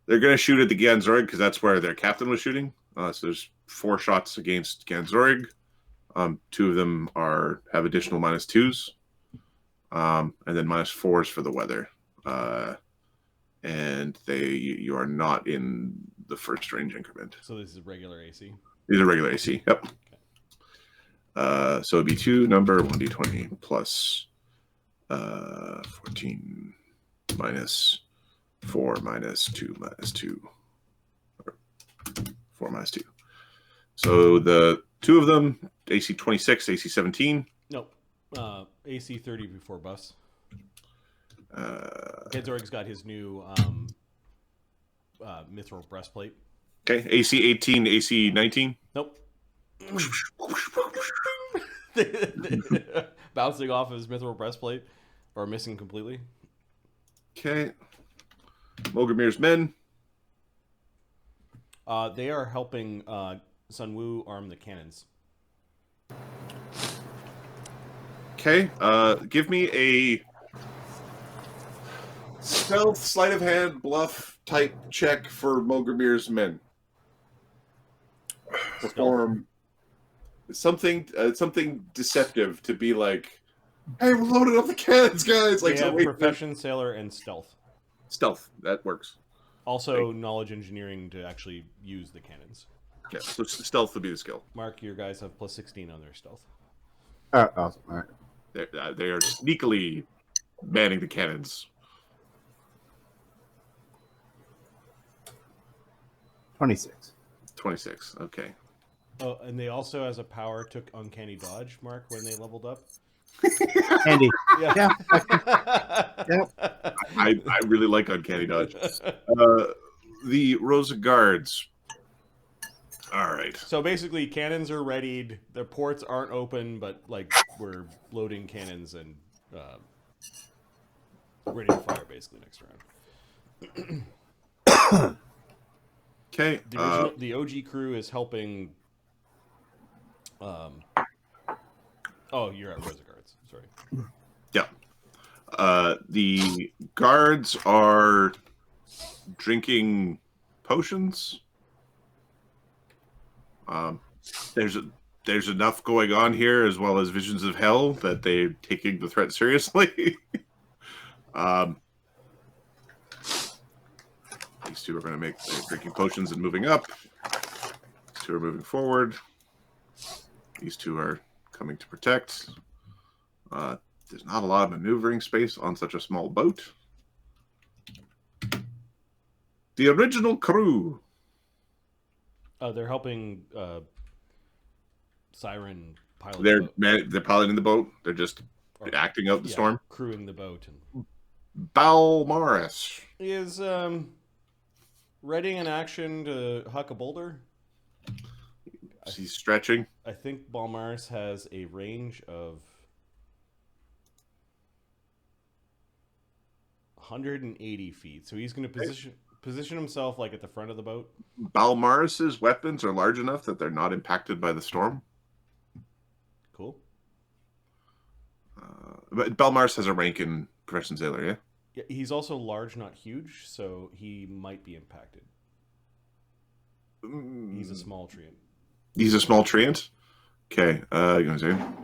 They're going to shoot at the Ganzorig because that's where their captain was shooting. So there's 4 shots against Ganzorig. 2 of them have additional -2s, and then -4s for the weather. And you are not in the first range increment. So this is regular AC? These are regular AC, yep. Okay. So it'd be 2 number 1d20 plus 14 minus 4 minus 2 minus 2. Or 4 minus 2. So the 2 of them, AC 26, AC 17. Nope. AC 30 before buffs. Ganzorig's got his new mithril breastplate. Okay, AC 18, AC 19. Nope. Bouncing off of his mithril breastplate, or missing completely. Okay. Mogramir's men. They are helping Sun Wu arm the cannons. Okay. Give me a stealth, sleight of hand, bluff type check for Mogramir's men. Perform something deceptive to be like, hey, we're loading up the cannons, guys. Like, profession, sailor, and stealth. Stealth, that works. Also, knowledge engineering to actually use the cannons. Yeah, so stealth would be the skill. Mark, your guys have +16 on their stealth. Awesome. All right. They are sneakily manning the cannons. 26. 26. Okay. Oh, and they also, as a power, took Uncanny Dodge, Mark, when they leveled up. Handy. Yeah. I really like Uncanny Dodge. The Rosa Guards. All right. So basically, cannons are readied. The ports aren't open, but like we're loading cannons and ready to fire basically next round. Okay. The OG crew is helping. Oh, you're at Rosa Guards. Sorry. Yeah. The guards are drinking potions. There's enough going on here, as well as visions of hell, that they're taking the threat seriously. These 2 are going to make drinking potions and moving up. These 2 are moving forward. These 2 are coming to protect. There's not a lot of maneuvering space on such a small boat. The original crew. They're helping Siren pilot. They're piloting the boat. They're just acting out the storm. Crewing the boat. And Balmaris is readying an action to huck a boulder. He's stretching. I think Balmaris has a range of 180 feet, so he's going to position himself like at the front of the boat. Balmaris's weapons are large enough that they're not impacted by the storm. Cool. But Balmaris has a rank in Profession Sailor, yeah? Yeah, he's also large, not huge, so he might be impacted. He's a small treant. He's a small treant? Okay, you know what I'm saying?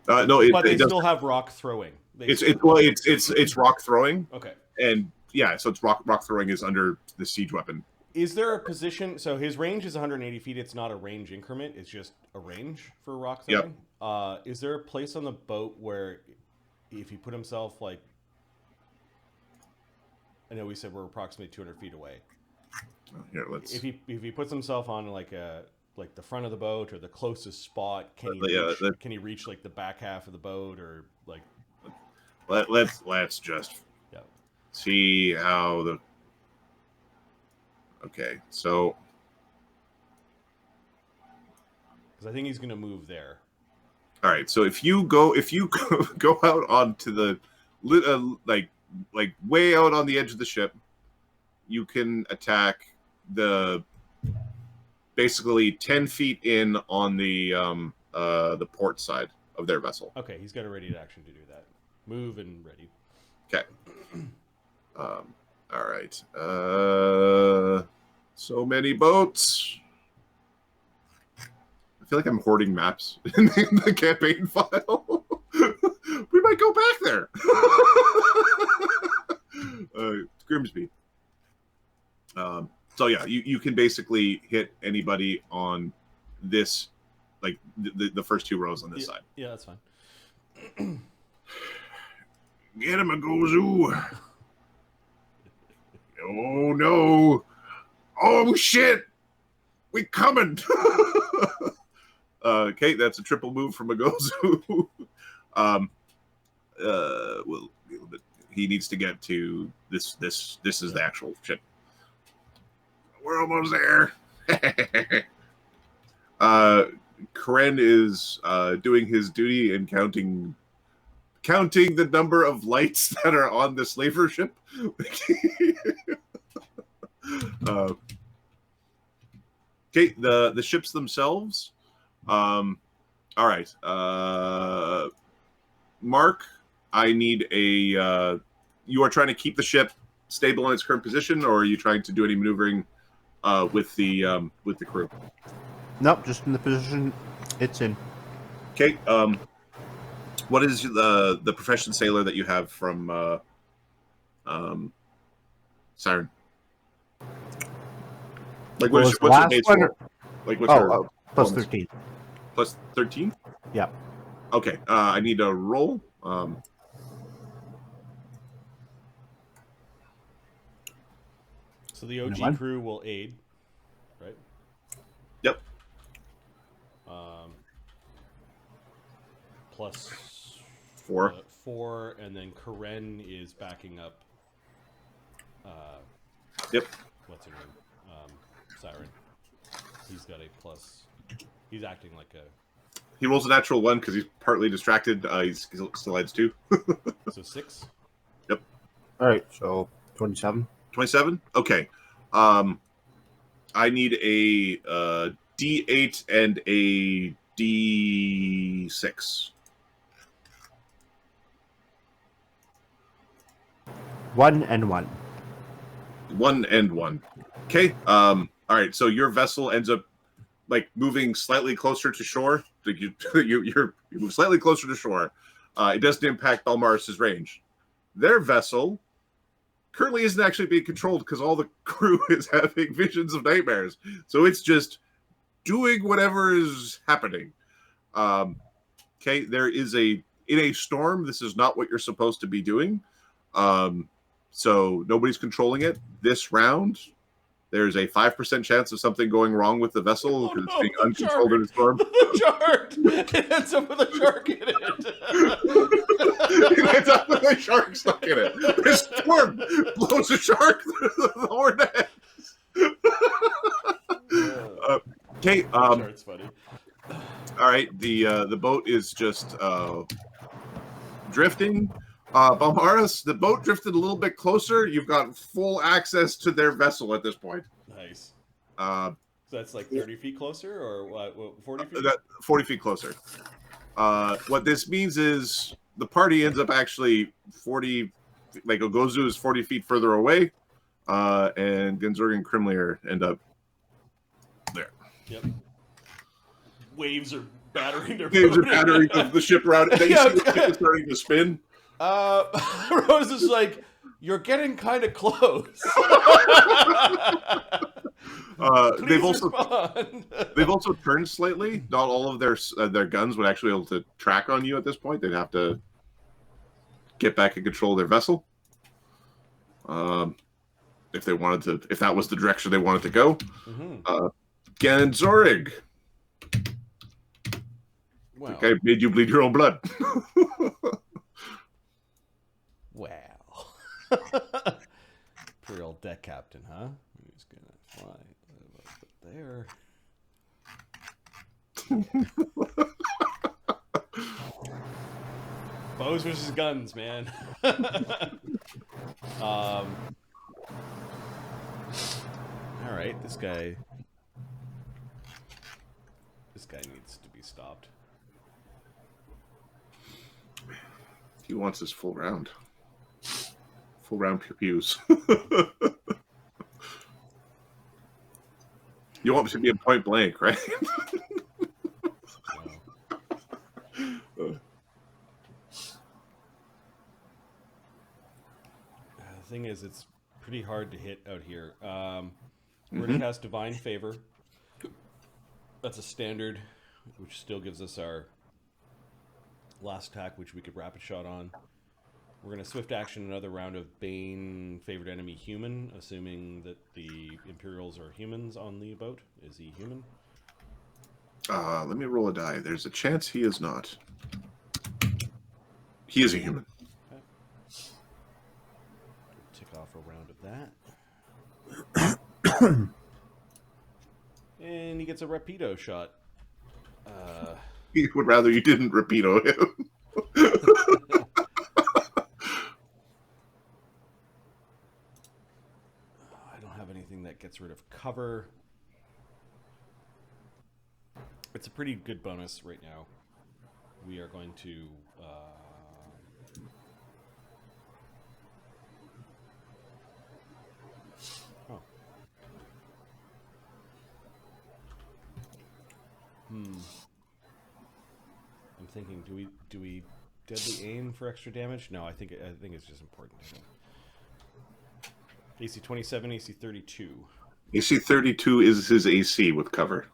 No, but they still have rock throwing. It's rock throwing. Okay. And yeah, so it's rock throwing is under the siege weapon. Is there a position? So his range is 180 feet. It's not a range increment. It's just a range for rock throwing. Yep. Is there a place on the boat where, if he put himself like, I know we said we're approximately 200 feet away. Here, let's. If he puts himself on like the front of the boat or the closest spot, can he reach like the back half of the boat or like? Let's just see how the. Okay, so. Because I think he's going to move there. All right, so if you go out onto the like way out on the edge of the ship, you can attack the basically 10 feet in on the port side of their vessel. Okay, he's got a ready to action to do that. Move and ready. Okay. All right. So many boats. I feel like I'm hoarding maps in the campaign file. We might go back there. Grimsby. So yeah, you can basically hit anybody on this, like the first 2 rows on this side. Yeah, that's fine. Get him, a Gozu. Oh no! Oh shit! We coming! Okay, that's a triple move from a Gozu. Well, a little bit. He needs to get to this. This is the actual shit. We're almost there. Karen is doing his duty and counting the number of lights that are on the slaver ship. Okay, the ships themselves. All right. Mark, I need a. You are trying to keep the ship stable in its current position, or are you trying to do any maneuvering with the crew? Nope, just in the position it's in. Okay. What is the profession sailor that you have from Siren? Like what's her base roll? Like what's her plus bonus? 13. Plus 13? Yeah. Okay. I need a roll. So the OG crew will aid, right? Yep. Plus 4. 4, and then Karen is backing up. Yep. What's her name? Siren. He's got a plus. He's acting like a. He rolls a natural 1 because he's partly distracted. He still adds 2. So 6. Yep. All right, so 27. 27. Okay. I need a D8 and a D6. 1 and 1. 1 and 1. Okay. All right. So your vessel ends up like moving slightly closer to shore. Like you move slightly closer to shore. It doesn't impact Balmaris's range. Their vessel currently isn't actually being controlled because all the crew is having visions of nightmares. So it's just doing whatever is happening. Okay. There is in a storm. This is not what you're supposed to be doing. So nobody's controlling it. This round, there's a 5% chance of something going wrong with the vessel because it's being uncontrolled in a storm. The shark! It ends up with a shark in it. It ends up with a shark stuck in it. This storm blows a shark through the hornet. Okay. Shark's funny. All right. The boat is just drifting. Balmaris, the boat drifted a little bit closer. You've got full access to their vessel at this point. Nice. So that's like 30 feet closer, or what? 40 feet? 40 feet closer. What this means is the party ends up actually 40, like Ogozu is 40 feet further away, and Gunzurg and Krimlier end up there. Yep. Waves are battering their Waves are boat. battering the ship around. They see the ship is starting to spin. Rose is like, you're getting kind of close. They've also turned slightly. Not all of their guns would actually be able to track on you at this point. They'd have to get back and control their vessel. If they wanted to, if that was the direction they wanted to go. Mm-hmm. Ganzorig. Wow. Okay, made you bleed your own blood. Wow. Poor old deck captain, huh? He's gonna fly there. Bows versus guns, man. All right, this guy needs to be stopped. He wants his full round. Full round pew-pews. You want me to be a point blank, right? The thing is, it's pretty hard to hit out here. We're going to cast Divine Favor. That's a standard, which still gives us our last attack, which we could rapid shot on. We're going to swift action another round of Bane favored enemy human, assuming that the Imperials are humans on the boat. Is he human? Let me roll a die. There's a chance he is not. He is a human. Okay. Tick off a round of that. And he gets a Rapido shot. He would rather you didn't Rapido him. I don't have anything that gets rid of cover. It's a pretty good bonus right now. We are going to... I'm thinking, do we deadly aim for extra damage? No, I think it's just important. AC 27, AC 32. AC 32 is his AC with cover.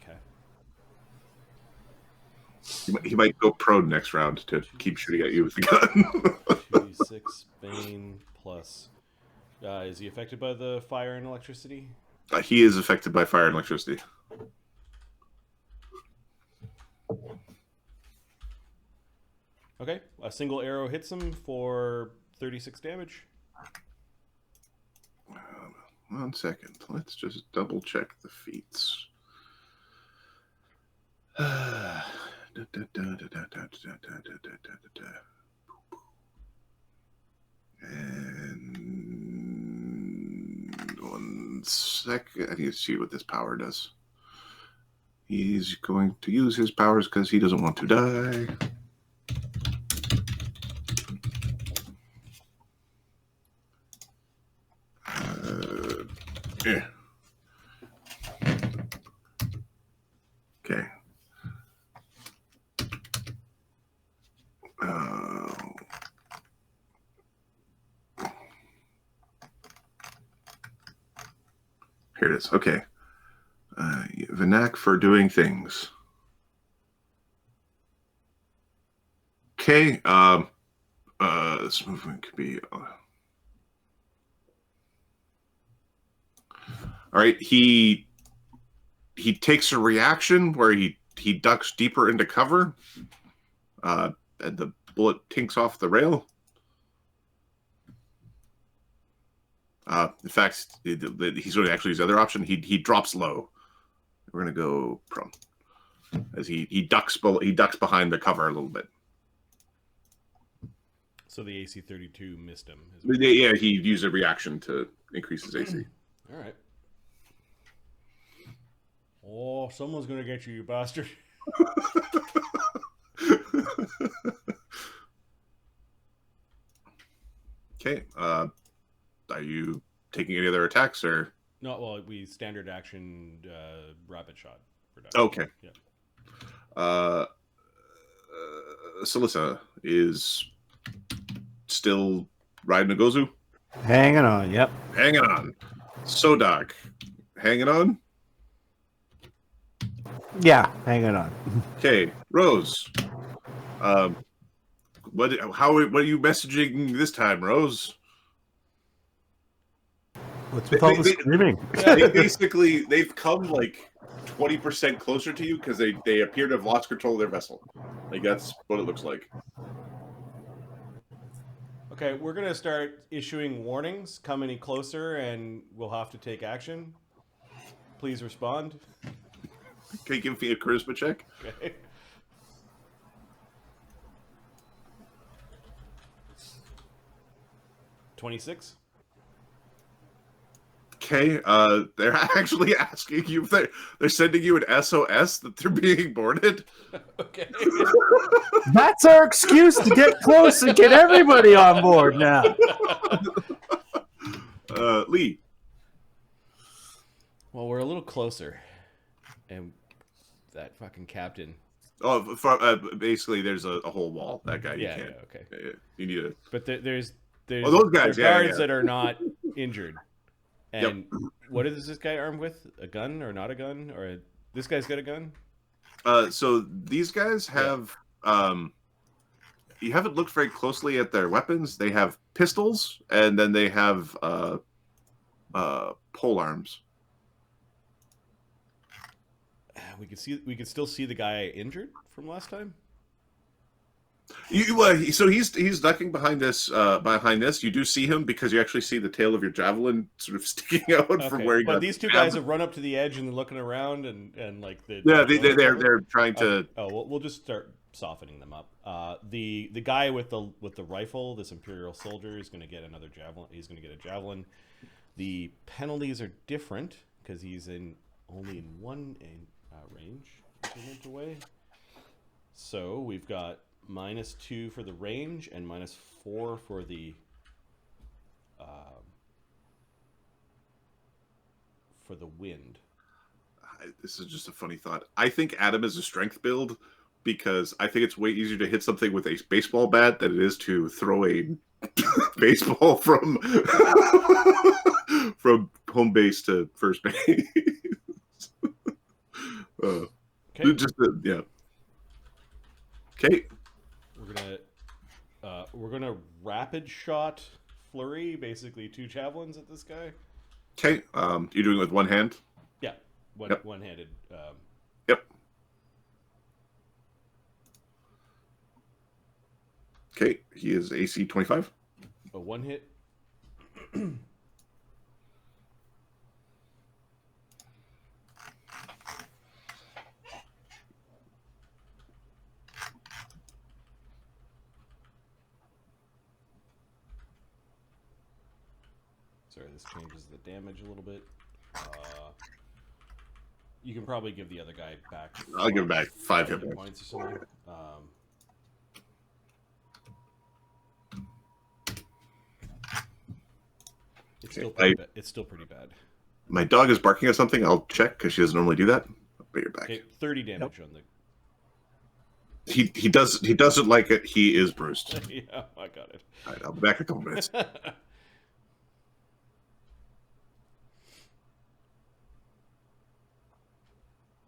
Okay. He might go prone next round to keep shooting at you with the gun. 2d6 Bane plus. Is he affected by the fire and electricity? He is affected by fire and electricity. Okay, a single arrow hits him for 36 damage. 1 second. Let's just double check the feats. And 1 second. I need to see what this power does. He's going to use his powers because he doesn't want to die. Yeah. Okay. Here it is. Okay. You have a knack for doing things. Okay. This movement could be. All right. He takes a reaction where he ducks deeper into cover, and the bullet tinks off the rail. In fact, he's going to actually use the other option. He drops low. We're going to go prone as he ducks behind the cover a little bit. So the AC 32 missed him. Yeah, he used a reaction to increase his AC. All right. Oh, someone's going to get you, you bastard. Okay. Are you taking any other attacks or? No, well, we standard action rapid shot. Okay. Yeah. Salissa is still riding a Gozu? Hanging on, yep. Hanging on. Sodak, hanging on? Yeah, hanging on. Okay, Rose. What are you messaging this time, Rose? What's with all the screaming? They've come like 20% closer to you because they appear to have lost control of their vessel. Like that's what it looks like. Okay, we're going to start issuing warnings. Come any closer and we'll have to take action. Please respond. Can you give me a charisma check? Okay. $26. Okay, they're actually asking you if they're sending you an SOS that they're being boarded. Okay. That's our excuse to get close and get everybody on board now. Lee. Well, we're a little closer, and that fucking captain. Oh, basically, there's a whole wall. That guy, you Yeah, can't. yeah, okay. You need it. But there's Oh, those guys, guards that are not injured. And Yep. what is this guy armed with? A gun or not a gun? Or this guy's got a gun? So these guys have. You haven't looked very closely at their weapons. They have pistols, and then they have pole arms. We could still see the guy injured from last time. So he's ducking behind this. You do see him because you actually see the tail of your javelin sort of sticking out from where he got. But these two guys have run up to the edge and looking around and like they're trying to. We'll just start softening them up. The guy with the rifle, this Imperial soldier, is going to get another javelin. He's going to get a javelin. The penalties are different because he's only in one range movement away. So we've got -2 for the range and -4 for the wind. This is just a funny thought. I think Adam is a strength build because I think it's way easier to hit something with a baseball bat than it is to throw a baseball from from home base to first base. Okay. Yeah. Okay. We're gonna rapid shot flurry, basically 2 javelins at this guy. Okay. You're doing it with one hand. Yeah, Yep. one-handed. Yep. Okay. He is AC 25. A one hit. Sorry, this changes the damage a little bit. You can probably give the other guy back. I'll give him back 5 hit points. Points or something. It's still pretty bad. My dog is barking at something. I'll check because she doesn't normally do that. I'll be right back. Okay, 30 damage on the. He doesn't like it. He is bruised. Yeah, I got it. All right, I'll be back in a couple minutes.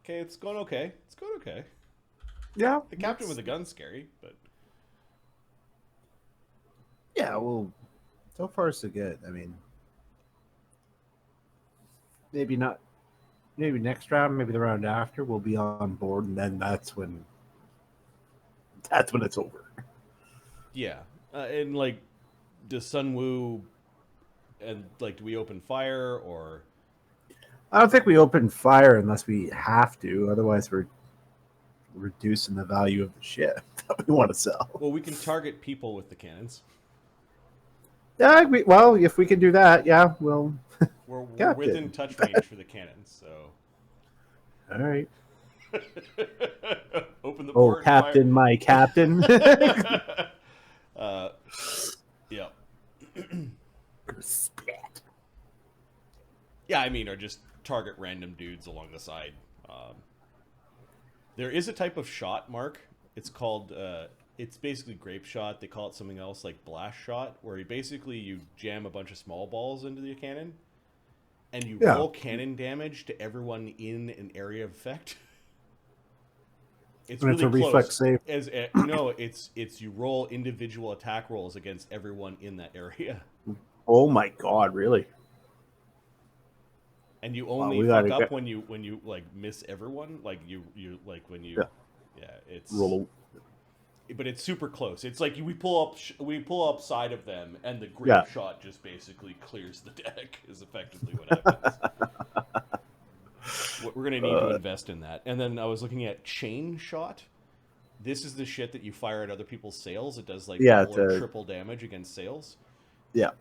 Okay, it's going okay. It's going okay. Yeah. The captain with a gun's scary, but Yeah, well, so far so good. I mean, maybe not. Maybe next round, maybe the round after, we'll be on board, and then that's when it's over. yeah. And like, does Sun Wu and like, do we open fire or? I don't think we open fire unless we have to. Otherwise, we're reducing the value of the ship that we want to sell. Well, we can target people with the cannons. Yeah, well, if we can do that, yeah, well. We're Captain. within touch range for the cannons, so. All right. Open the Oh, port. Captain, my captain. Yeah. Yeah, I mean, or just target random dudes along the side. There is a type of shot, Mark. It's called, it's basically grape shot. They call it something else like blast shot, where you jam a bunch of small balls into the cannon, and you roll cannon damage to everyone in an area of effect. It's really a close. reflex save. No, it's you roll individual attack rolls against everyone in that area. Oh my God, really? And you only fuck up when you like miss everyone. Like you like when you it's roll. But it's super close. It's like we pull up side of them, and the grape shot just basically clears the deck. Is effectively what happens. We're gonna need to invest in that. And then I was looking at chain shot. This is the shit that you fire at other people's sails. It does like double or triple damage against sails. Yeah.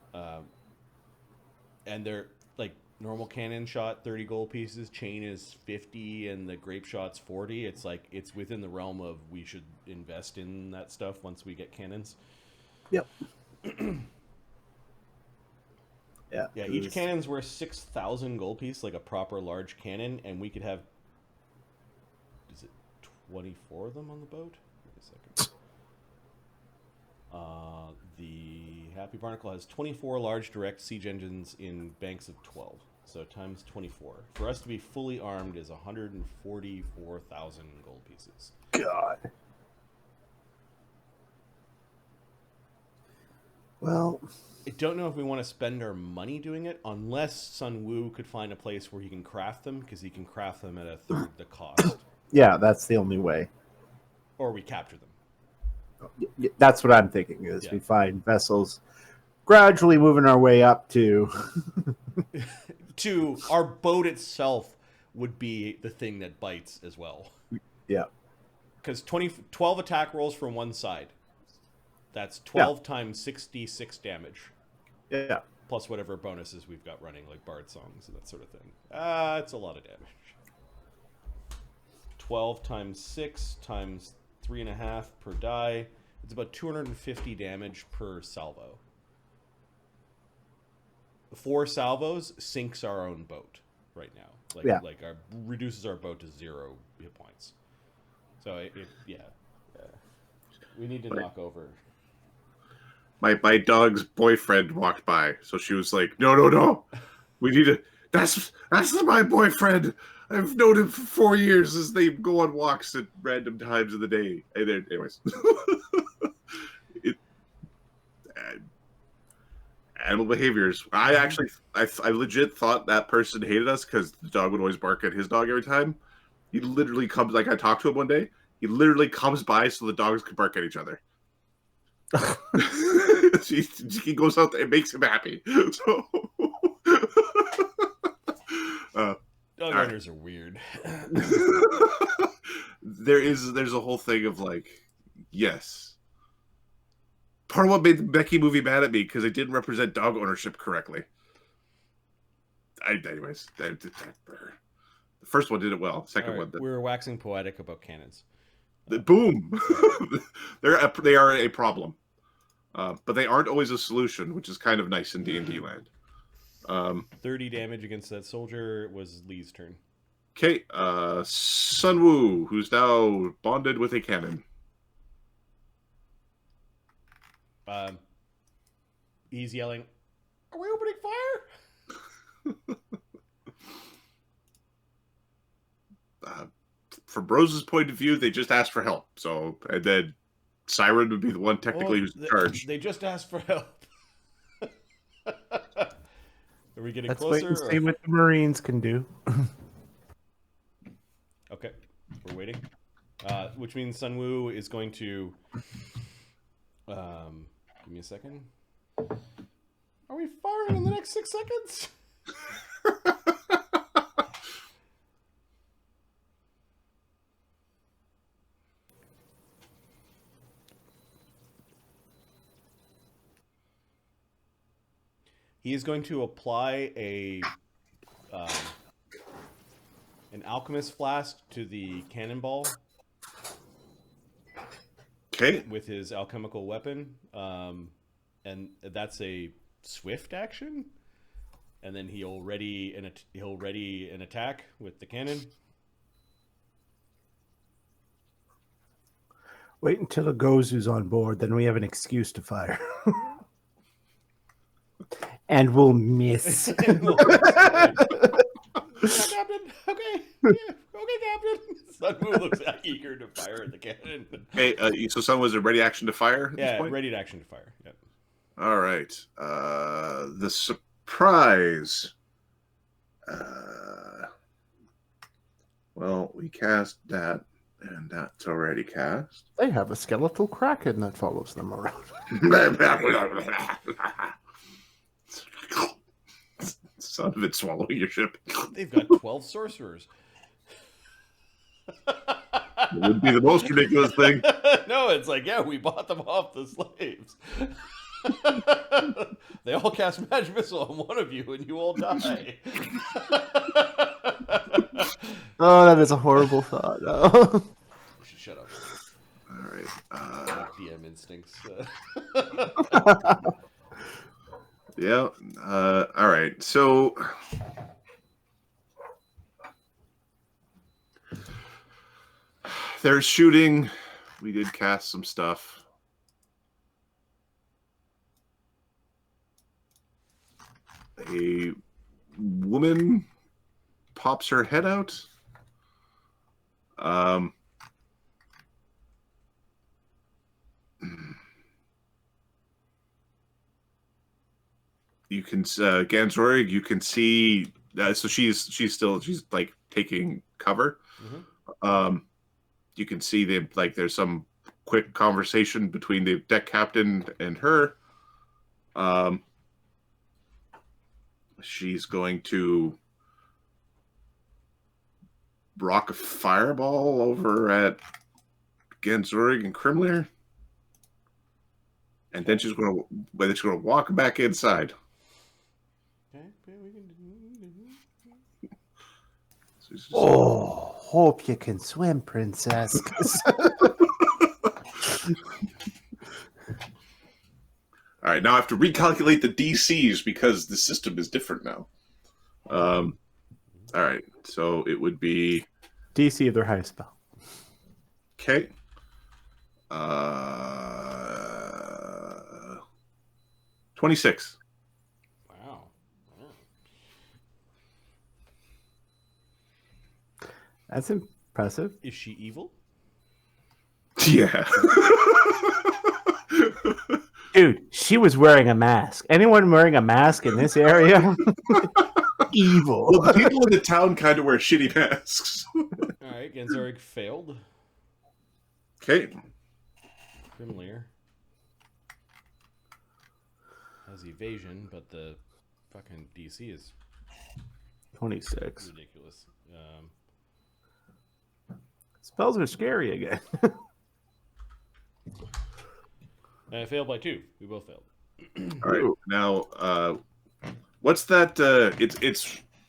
And they're like normal cannon shot 30 gold pieces, chain is 50, and the grape shot's 40. It's like it's within the realm of we should invest in that stuff once we get cannons. Yep. Yeah, each cannon's worth 6,000 gold piece, like a proper large cannon, and we could have, is it 24 of them on the boat? Wait a second. The Happy Barnacle has 24 large direct siege engines in banks of 12, so times 24. For us to be fully armed is 144,000 gold pieces. God. Well, I don't know if we want to spend our money doing it, unless Sun Wu could find a place where he can craft them, because he can craft them at a third the cost. yeah, that's the only way. Or we capture them. That's what I'm thinking, is we find vessels gradually moving our way up to... to our boat itself would be the thing that bites as well. Yeah. Because 12 attack rolls from one side. That's 12 times 66 damage. Yeah. Plus whatever bonuses we've got running, like Bard songs and that sort of thing. It's a lot of damage. 12 times 6 times 3.5 per die. It's about 250 damage per salvo. 4 salvos sinks our own boat right now. Like reduces our boat to 0 hit points. So we need to knock over. My dog's boyfriend walked by, so she was like, "No, we need to. That's my boyfriend. I've known him for 4 years as they go on walks at random times of the day." And then, anyways, animal behaviors. I legit thought that person hated us because the dog would always bark at his dog every time. He literally comes, like I talked to him one day. He literally comes by so the dogs could bark at each other. He goes out there, it makes him happy. So, dog owners are weird. There's a whole thing of like, yes. Part of what made the Becky movie mad at me because it didn't represent dog ownership correctly. Anyways, the first one did it well. The second one, we're waxing poetic about cannons. Boom! They are a problem, but they aren't always a solution, which is kind of nice in D&D land. 30 damage against that soldier was Lee's turn. Okay, Sun Wu, who's now bonded with a cannon. He's yelling, "Are we opening fire?" From Rose's point of view, they just asked for help. So, and then Siren would be the one technically who's in charge. They just asked for help. Are we getting Let's closer? wait and see what the Marines can do. Okay, we're waiting. Which means Sun Wu is going to... give me a second. Are we firing in the next 6 seconds? He is going to apply an alchemist flask to the cannonball. Okay. With his alchemical weapon, and that's a swift action. And then he'll ready an attack with the cannon. Wait until it goes who's on board, then we have an excuse to fire. And we'll miss. Captain. Okay. Yeah. Okay, Captain. Sun Wu looks eager to fire at the cannon. Okay, so Sun was a ready action to fire? At this point? Ready to action to fire. Yep. All right. The surprise. Well, we cast that, and that's already cast. They have a skeletal kraken that follows them around. Son of it swallowing your ship. They've got 12 sorcerers. It would be the most ridiculous thing. No, it's like, yeah, we bought them off the slaves. They all cast Magic Missile on one of you, and you all die. Oh, that is a horrible thought. Oh. We should shut up. All right. DM instincts. Yeah. All right. So there's shooting. We did cast some stuff. A woman pops her head out. You can Ganzorig, you can see so she's like taking cover. Mm-hmm. You can see there's some quick conversation between the deck captain and her. She's going to rock a fireball over at Ganzorig and Krimlir. And then she's going to walk back inside. Okay, we can do. Oh, hope you can swim, princess. All right, now I have to recalculate the DCs because the system is different now. All right, so it would be DC of their highest spell. okay. 26. Wow. That's impressive. Is she evil? Yeah. Dude, she was wearing a mask. Anyone wearing a mask in this area? Evil. Well, the people in the town kind of wear shitty masks. All right, Ganzorig failed. Okay. Grimlir has evasion, but the fucking DC is 26. ridiculous. Spells are scary again. And I failed by 2. We both failed. All right. Now, what's that? It's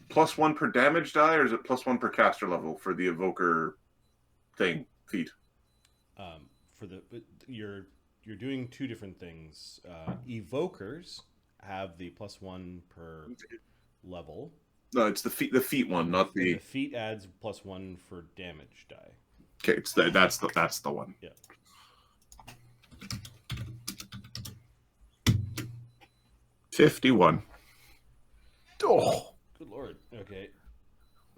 +1 per damage die, or is it +1 per caster level for the evoker thing feat? You're doing 2 different things. Evokers have the +1 per level. No, it's the feat one, not The the. feat adds +1 for damage die. Okay, that's the one. Yeah. $51. Oh. Good lord. Okay.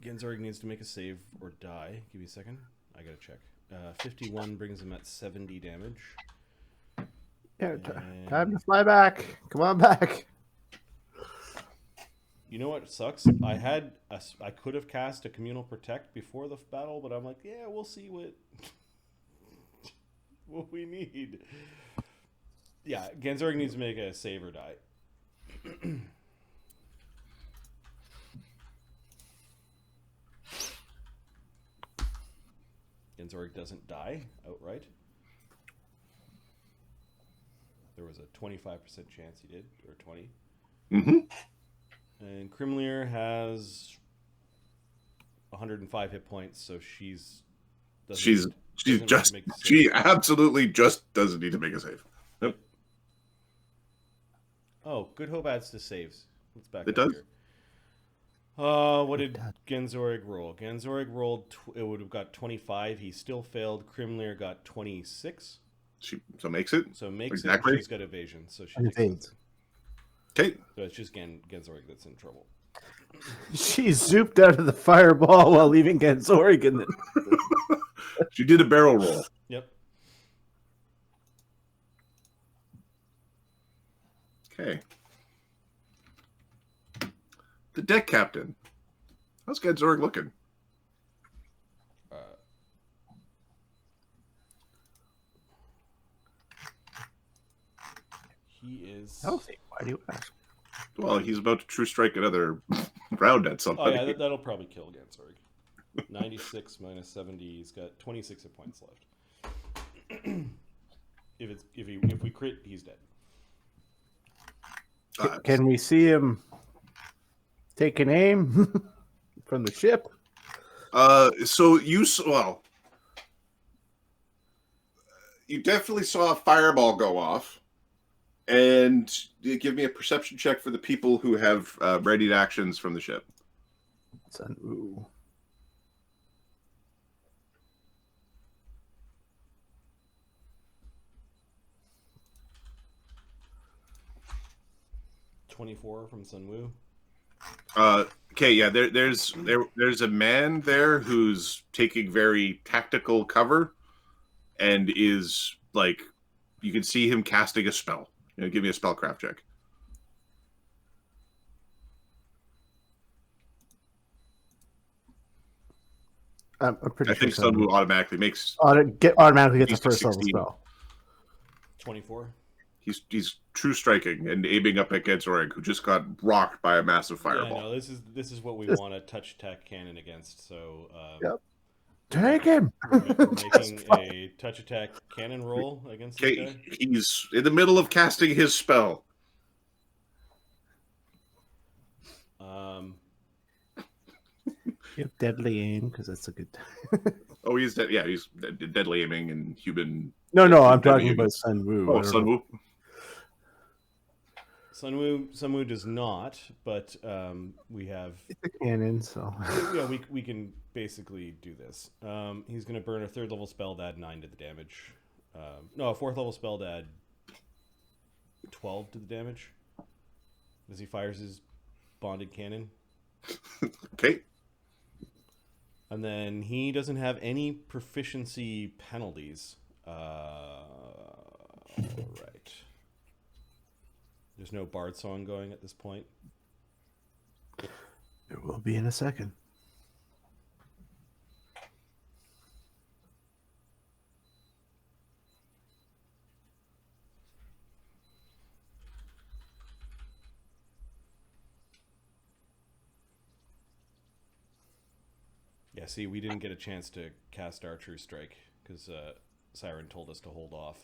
Ganzorig needs to make a save or die. Give me a second. I gotta check. 51 brings him at 70 damage. Yeah, time to fly back. Come on back. You know what sucks? I could have cast a communal protect before the battle, but I'm like, yeah, we'll see what we need. Yeah, Ganzorig needs to make a save or die. Ganzorig doesn't die outright. There was a 25% chance he did, or 20. Mm-hmm. And Krimlir has 105 hit points, so she absolutely just doesn't need to make a save. Nope. Oh, Good Hope adds to saves. Let's back It up does? here. What did Ganzorig roll? Ganzorig rolled, it would have got 25. He still failed. Krimlir got 26. So makes it? So makes Exactly. it. She's got evasion. So she And takes evades. it. Okay. So it's just Ganzorig that's in trouble. She zooped out of the fireball while leaving Ganzorig in the... She did a barrel roll. Yep. Okay. The deck captain. How's Ganzorig looking? He is... Healthy. Why do you ask? Well, he's about to true strike another round at Oh, somebody. yeah, that'll probably kill Ganzorig. 96 minus 70, he's got 26 hit points left. If we crit, he's dead. Can we see him take an aim from the ship? So you definitely saw a fireball go off, and you give me a perception check for the people who have readied actions from the ship. Ooh. .24 from Sunwoo. Okay, yeah. There's a man there who's taking very tactical cover, and is like, you can see him casting a spell. Give me a spellcraft check. I'm pretty I sure think Sunwoo automatically automatically gets a first level 16. spell. 24. He's true striking and aiming up at Gedzorig, who just got rocked by a massive Yeah, fireball. no, this is what we want a touch attack cannon against. So Yep. Take him. We're making a touch attack cannon roll against this guy. He's in the middle of casting his spell. You have deadly aim because that's a good. Oh, he's dead. Yeah, he's deadly aiming and human. No, I'm talking about Sunwoo. Oh, Sunwoo. Sunwoo does not, but we have. It's a cannon, so. Yeah, we can basically do this. He's going to burn a 3rd level spell to add 9 to the damage. No, a 4th level spell to add 12 to the damage as he fires his bonded cannon. Okay. And then he doesn't have any proficiency penalties. All right. There's no bard song going at this point. There will be in a second. Yeah, see, we didn't get a chance to cast our True Strike because Siren told us to hold off.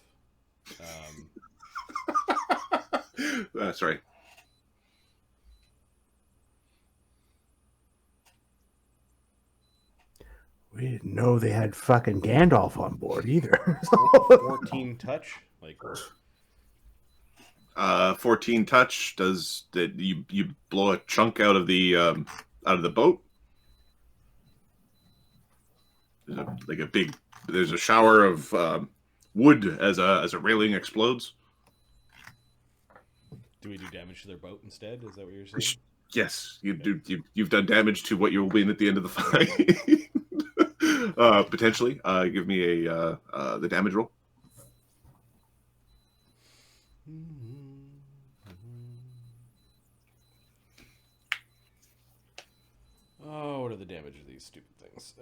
Sorry. We didn't know they had fucking Gandalf on board either. 14 touch, like 14 touch. Does that you blow a chunk out of the boat? There's a shower of wood as a railing explodes. Do we do damage to their boat instead? Is that what you're saying? Yes, you do. You've done damage to what you'll win at the end of the fight. Potentially. Give me the damage roll. Oh, what are the damage of these stupid things?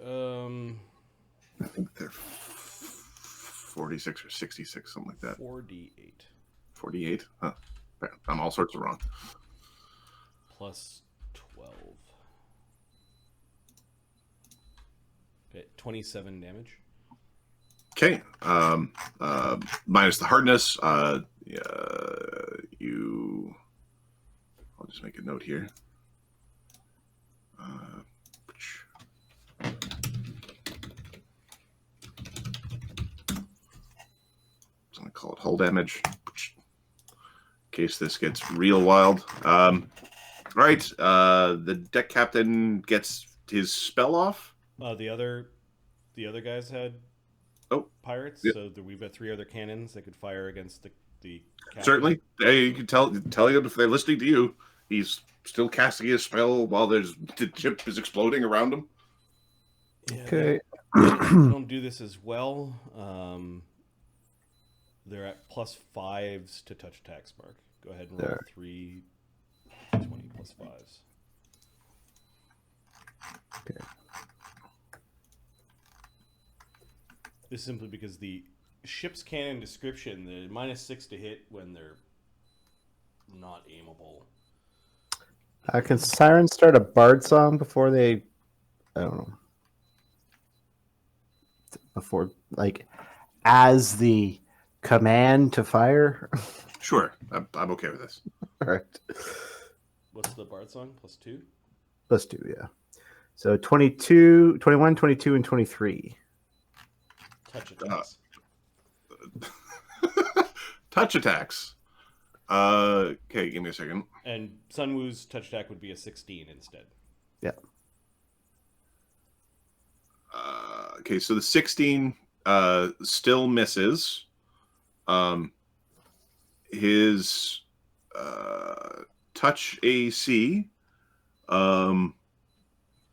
I think they're 46 or 66, something like that. 4d8. 48? Huh. I'm all sorts of wrong. Plus 12. Okay, 27 damage. Okay. Minus the hardness. I'll just make a note here. I'm going to call it hull damage. In case this gets real wild. All right. The deck captain gets his spell off. The other guys had pirates, yep. So we've got 3 other cannons that could fire against the captain. Certainly. Hey, you can tell them if they're listening to you. He's still casting his spell while the ship is exploding around him. Yeah, Okay. they don't do this as well. They're at +5s to touch attacks, Mark. Go ahead and roll There. 3 20 plus 5s. Okay. This is simply because the ship's cannon description, the -6 to hit when they're not aimable. Can Siren start a bard song before they? I don't know. Before, like, as the command to fire. Sure, I'm okay with this. All right. What's the Bard song? +2? Let's do, yeah. So 22, 21, 22, and 23. Touch attacks. Touch attacks. Okay, give me a second. And Sunwoo's touch attack would be a 16 instead. Yeah. Okay, so the 16 still misses. His touch AC.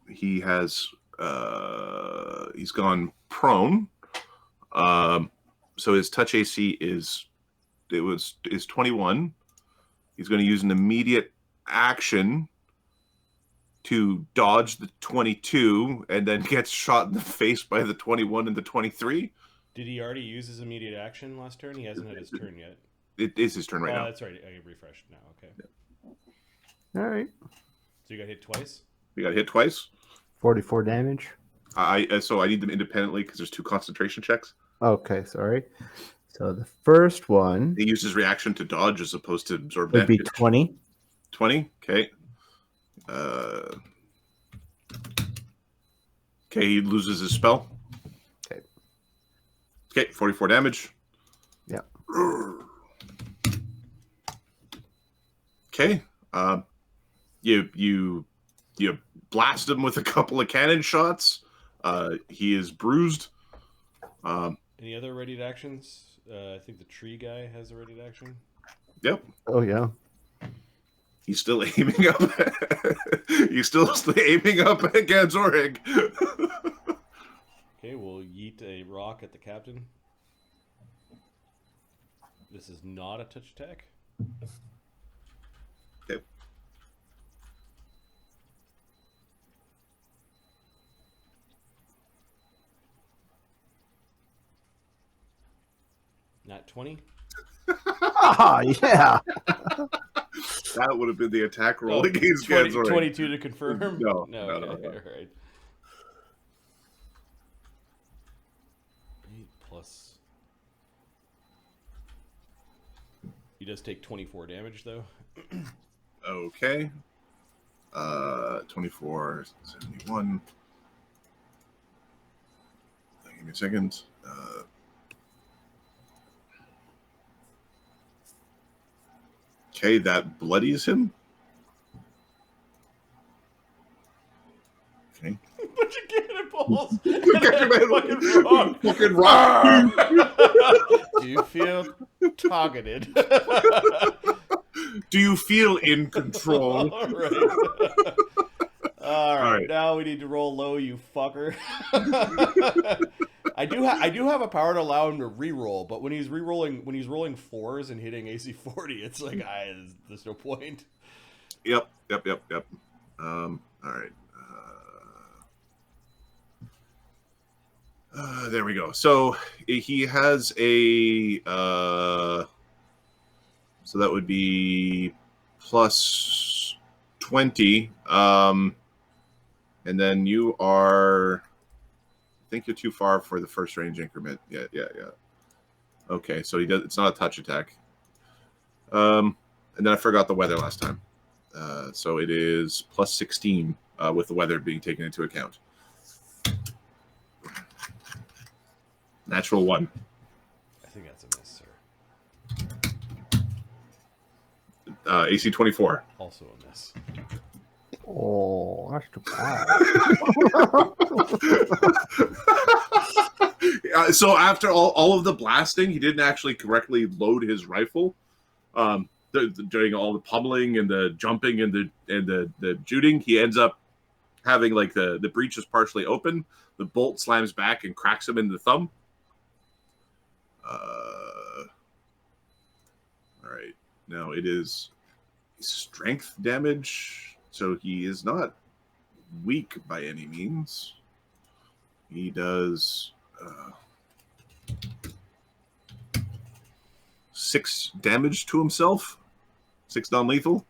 He has he's gone prone. So his touch AC is 21. He's going to use an immediate action to dodge the 22 and then gets shot in the face by the 21 and the 23. Did he already use his immediate action last turn? He hasn't had his turn yet. It is his turn right now. That's right. I refreshed now. Okay. All right. So you got hit twice? We got hit twice. 44 damage. So I need them independently because there's 2 concentration checks. Okay, sorry. So the first one He uses reaction to dodge as opposed to absorb would be damage. 20. 20. Okay. Okay, he loses his spell. Okay. Okay, 44 damage. Yeah. Okay. You blast him with a couple of cannon shots. He is bruised. Any other readied actions? I think the tree guy has a readied action. Yep. Oh, yeah. He's still aiming up. He's still aiming up at Ganzorig. Okay, we'll yeet a rock at the captain. This is not a touch attack. Okay. Not 20? Ah, yeah. That would have been the attack roll Oh, against 20, Ganzorig. 22 to confirm? No, No. no. All right. 8 plus. He does take 24 damage, though. Okay. 24, 71. Give me a second. Okay, that bloodies him. Okay. Bunch of cannonballs! Fucking rock. Do you feel targeted? Do you feel in control? All right. All right. Now we need to roll low, you fucker. I do have a power to allow him to re-roll, but when he's rolling 4s and hitting AC 40, it's like there's no point. Yep. All right. There we go. So he has a so that would be plus 20. And then you are, I think you're too far for the first range increment. Yeah. Okay, so he does. It's not a touch attack. And then I forgot the weather last time. So it is plus 16 with the weather being taken into account. Natural 1. I think that's a miss, sir. AC 24. Also a miss. Oh, that's too bad. So after all of the blasting, he didn't actually correctly load his rifle. During all the pummeling and the jumping and the shooting, he ends up having like the breech is partially open. The bolt slams back and cracks him in the thumb. All right. Now it is strength damage, so he is not weak by any means. He does 6 damage to himself. 6 non-lethal.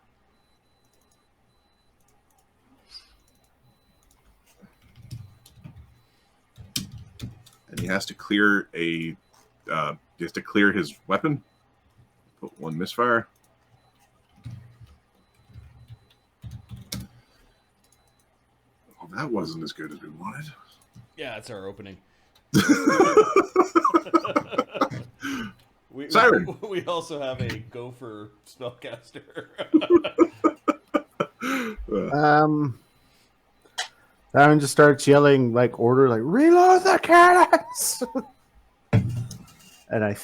And he has to clear his weapon. Put 1 misfire. Well, that wasn't as good as we wanted. Yeah, it's our opening. Siren. We also have a gopher spellcaster. Siren just starts yelling like order, like reload the cannons. And I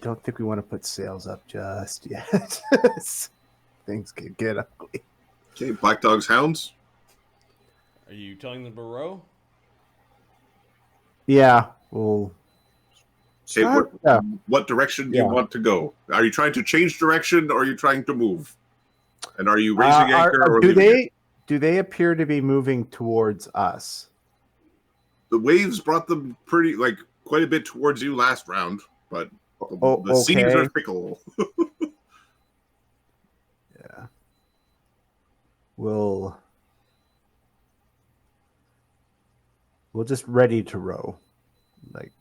don't think we want to put sails up just yet. Things could get ugly. Okay, Black Dog's Hounds. Are you telling them to row? Yeah, well. Okay, what direction do you Yeah. want to go? Are you trying to change direction, or are you trying to move? And are you raising anchor or leaving do they appear to be moving towards us? The waves brought them quite a bit towards you last round, but the seas are fickle. Yeah. We'll just ready to row. Like,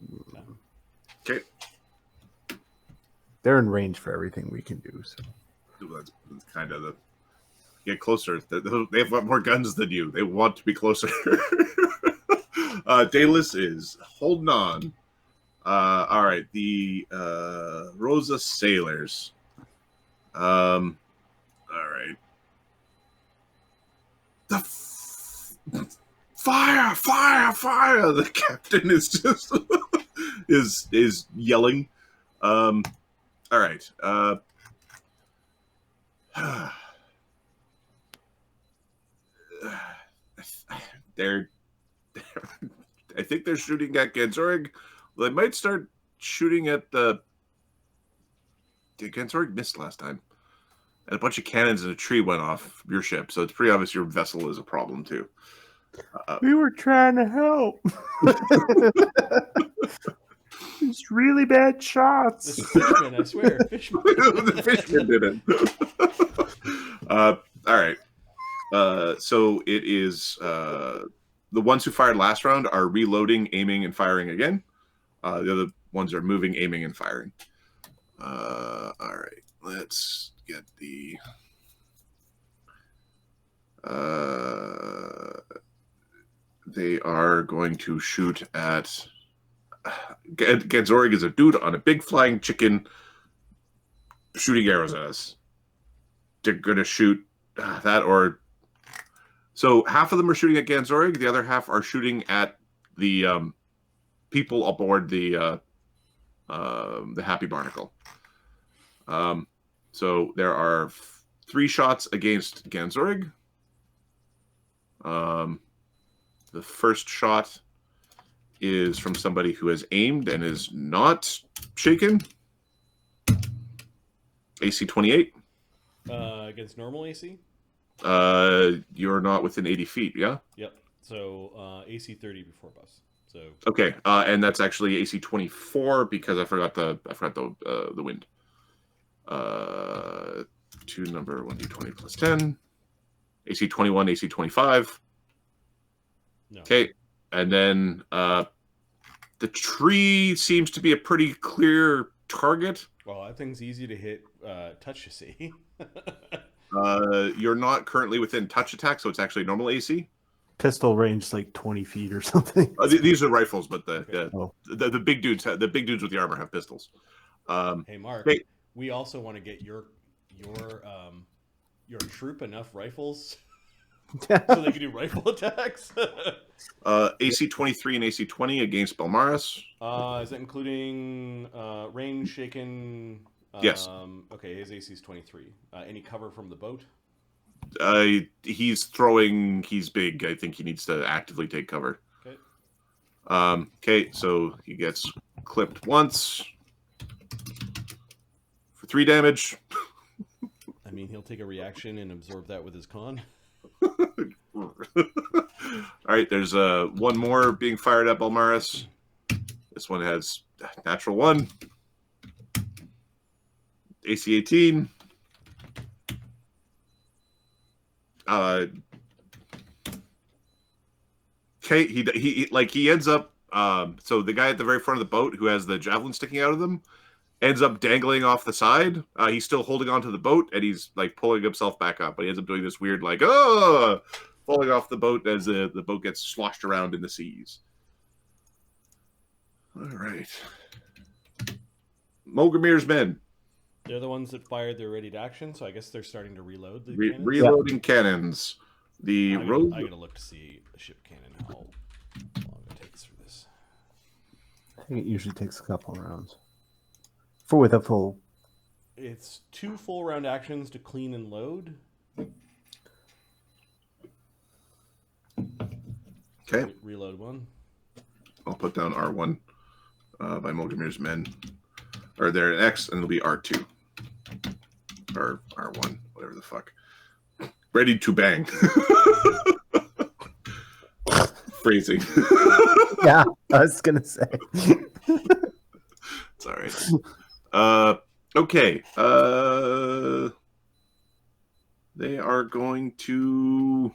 okay. They're in range for everything we can do. So. That's kind of the get closer. They have more guns than you. They want to be closer. Daedalus is holding on. All right, the Rosa sailors. All right. Fire! The captain is just is yelling. All right. I think they're shooting at Ganzorig. Well, they might start shooting at the. Ganzorig missed last time, and a bunch of cannons and a tree went off your ship, so it's pretty obvious your vessel is a problem too. We were trying to help. It's really bad shots. The fishman, I swear, fishman. The fishman did it. All right. So it is the ones who fired last round are reloading, aiming, and firing again. The other ones are moving, aiming, and firing. All right. Let's get the. They are going to shoot at. Ganzorig is a dude on a big flying chicken shooting arrows at us. They're going to shoot that or. So half of them are shooting at Ganzorig. The other half are shooting at the people aboard the Happy Barnacle. So there are 3 shots against Ganzorig. The first shot is from somebody who has aimed and is not shaken. AC 28. Against normal AC? You're not within 80 feet, yeah? Yep. So AC 30 before buffs. So okay, and that's actually AC 24 because I forgot the wind. 2 number 1d20 plus 10. AC 21, AC 25. no. Okay, and then the tree seems to be a pretty clear target. Well, that thing's easy to hit touch, you see. You're not currently within touch attack, so it's actually normal AC. Pistol range like 20 feet or something. These are rifles, but the big dudes with the armor have pistols. Hey, Mark, we also want to get your troop enough rifles so they can do rifle attacks. AC 23 and AC 20 against Belmaris. Is that including range shaken? Yes. Okay, his AC is 23. Any cover from the boat? He's throwing. He's big. I think he needs to actively take cover. Okay. Okay, so he gets clipped once for 3 damage. I mean, he'll take a reaction and absorb that with his con. All right, there's one more being fired at Belmaris. This one has natural 1. AC 18. Okay, he ends up. So the guy at the very front of the boat who has the javelin sticking out of them, ends up dangling off the side. He's still holding onto the boat, and he's like pulling himself back up. But he ends up doing this weird, like, falling off the boat as the boat gets sloshed around in the seas. All right. Mogramir's men. They're the ones that fired their ready to action, so I guess they're starting to reload the cannons. Reloading cannons. I gotta look to see the ship cannon, how long it takes for this. I think it usually takes a couple rounds. For with a full. It's 2 full round actions to clean and load. Okay. Reload 1. I'll put down R1 by Mogramir's men. Or they're an X, and it'll be R2. Or R1, whatever the fuck. Ready to bang. Phrasing. Yeah, I was gonna say. It's all right. Okay. They are going to.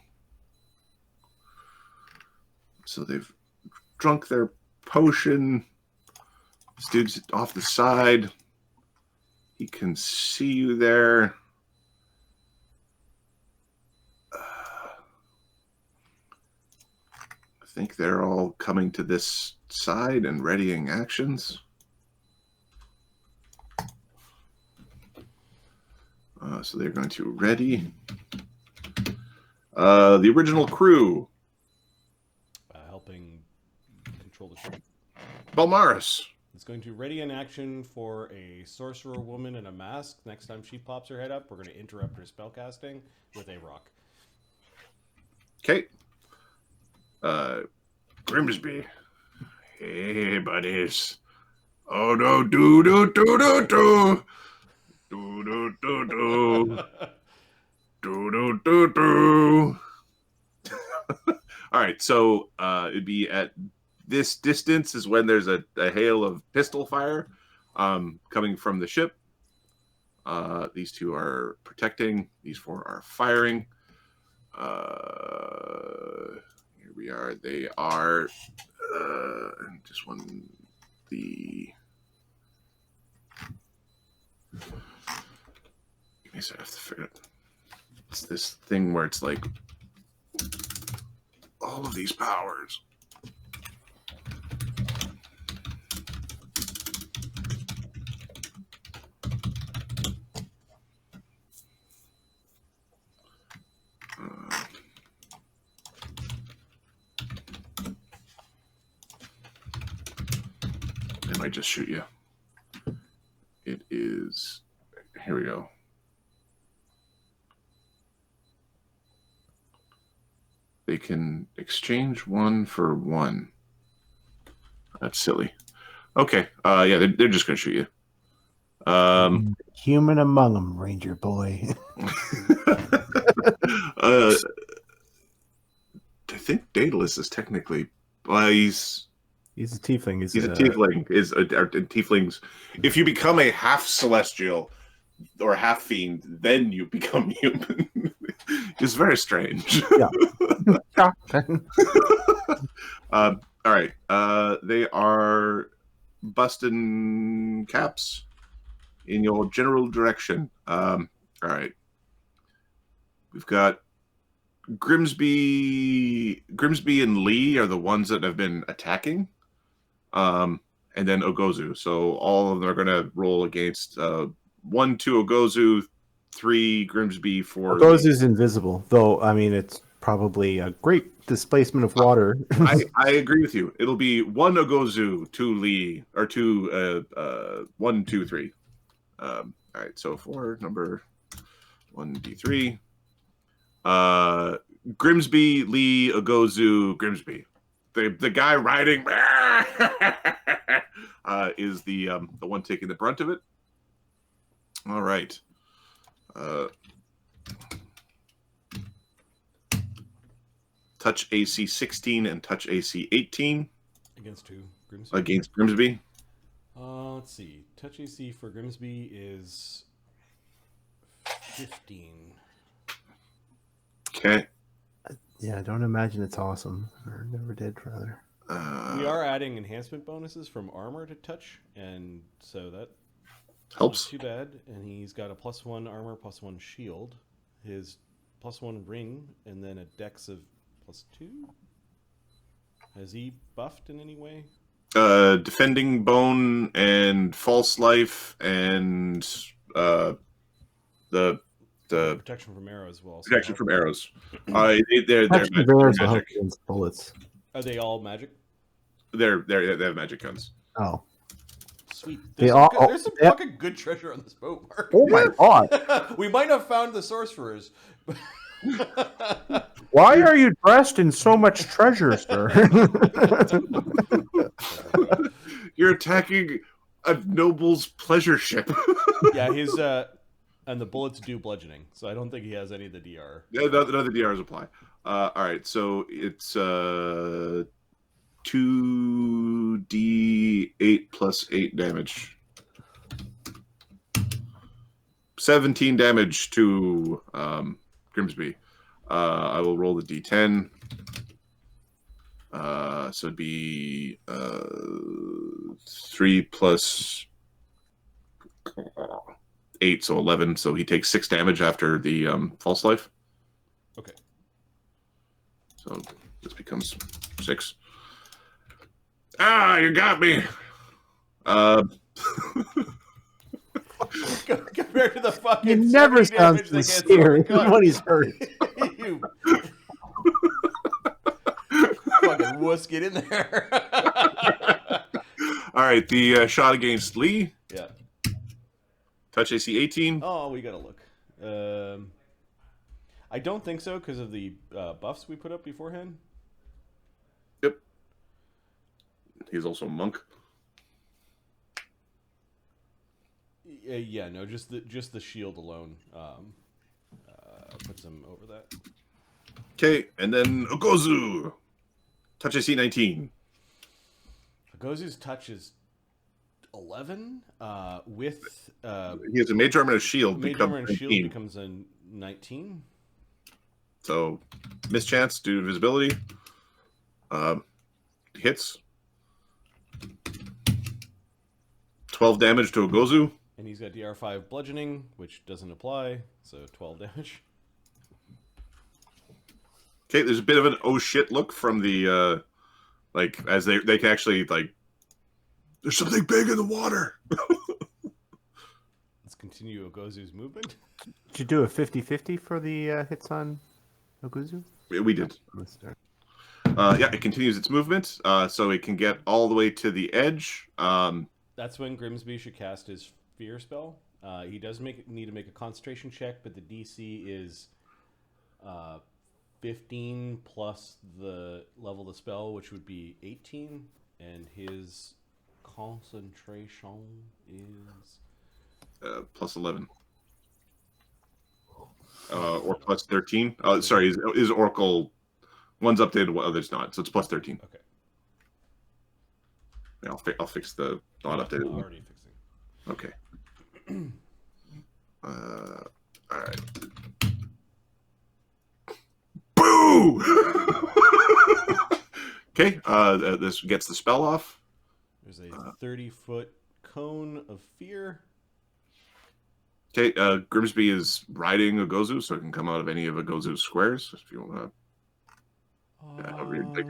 So they've drunk their potion. This dude's off the side. He can see you there. I think they're all coming to this side and readying actions. So they're going to ready. The original crew. Helping control the ship. Balmaris. It's going to ready an action for a sorcerer woman in a mask. Next time she pops her head up, we're going to interrupt her spellcasting with a rock. Okay. Grimsby. Hey, buddies. Oh, no, do. Do. All right, so it'd be at this distance is when there's a hail of pistol fire coming from the ship. These 2 are protecting. These 4 are firing. Here we are. They are just one. Give me a second. I have to figure it. It's this thing where it's like all of these powers. They might just shoot you. It is. Here we go. They can exchange 1 for 1. That's silly. Okay. Yeah, they're just going to shoot you. Human among them, Ranger boy. I think Daedalus is technically. Well, he's a tiefling. He's a tiefling. Tieflings. If you become a half celestial or half fiend, then you become human. It's very strange. Yeah. All right. They are busting caps in your general direction. All right. We've got Grimsby and Lee are the ones that have been attacking. And then Ogozu. So all of them are going to roll against 1, 2 Ogozu, 3 Grimsby, 4. Ogozu's invisible, though. I mean, it's probably a great displacement of water. I agree with you. It'll be 1 Ogozu, 2 Lee, or 2 1, 2, 3. All right. So for number 1d3, Grimsby, Lee, Ogozu, Grimsby. The guy riding is the one taking the brunt of it. All right. Touch AC 16 and touch AC 18 Against who? Grimsby? against Grimsby. Let's see. Touch AC for Grimsby is 15. Okay. Yeah, I don't imagine it's awesome. Or never did, rather. We are adding enhancement bonuses from armor to touch, and so that Helps. Not too bad, and he's got a +1 armor, +1 shield. His +1 ring, and then a dex of +2. Has he buffed in any way? Defending bone and false life and the Protection from arrows will also protection help. from arrows. They're Protection of arrows will help magic. against bullets. Are they all magic? They have magic guns. Oh. Sweet. They There's some yeah. fucking good treasure on this boat, Mark. Oh my god. We might have found the sorcerers. Why are you dressed in so much treasure, sir? You're attacking a noble's pleasure ship. Yeah, his and the bullets do bludgeoning, so I don't think he has any of the DR. Yeah, none of the DRs apply. All right, so it's 2d8 plus 8 damage. 17 damage to Grimsby. I will roll the d10. So it'd be 3 plus 8, so 11. So he takes 6 damage after the false life. Okay. So this becomes 6. Ah, you got me. Compared to the fucking. He never 70 sounds damage they get sincere from the gun. when he's hurt. You fucking wuss, get in there. All right, the shot against Lee. Yeah. Touch AC 18. Oh, we gotta look. I don't think so because of the buffs we put up beforehand. Yep. He's also a monk. Yeah, no, just the shield alone puts him over that. Okay, and then Ogozu. Touch AC 19. Gozu's touch is 11 with He has a mage armor and a shield. mage becomes armor and 19. shield becomes a 19. So, mischance due to visibility. Hits. 12 damage to Ogozu. And he's got DR5 bludgeoning, which doesn't apply, so 12 damage. Okay, there's a bit of an oh shit look from the like as they can actually like there's something big in the water. Let's continue Ogozu's movement. Did you do a 50-50 for the hits on Oguzu? We did. Let's start. Yeah, it continues its movement, so it can get all the way to the edge. That's when Grimsby should cast his fear spell. He does need to make a concentration check, but the DC is 15 plus the level of the spell, which would be 18, and his concentration is plus 11. Or plus 13. Sorry, is Oracle one's updated, others not, so it's plus 13. okay. Yeah, I'll fix the not updated one. Already fixing. Okay. All right. Boo! Okay. This gets the spell off. There's a 30-foot cone of fear. Okay. Grimsby is riding Ogozu, so it can come out of any of Ogozu's squares. If you want to.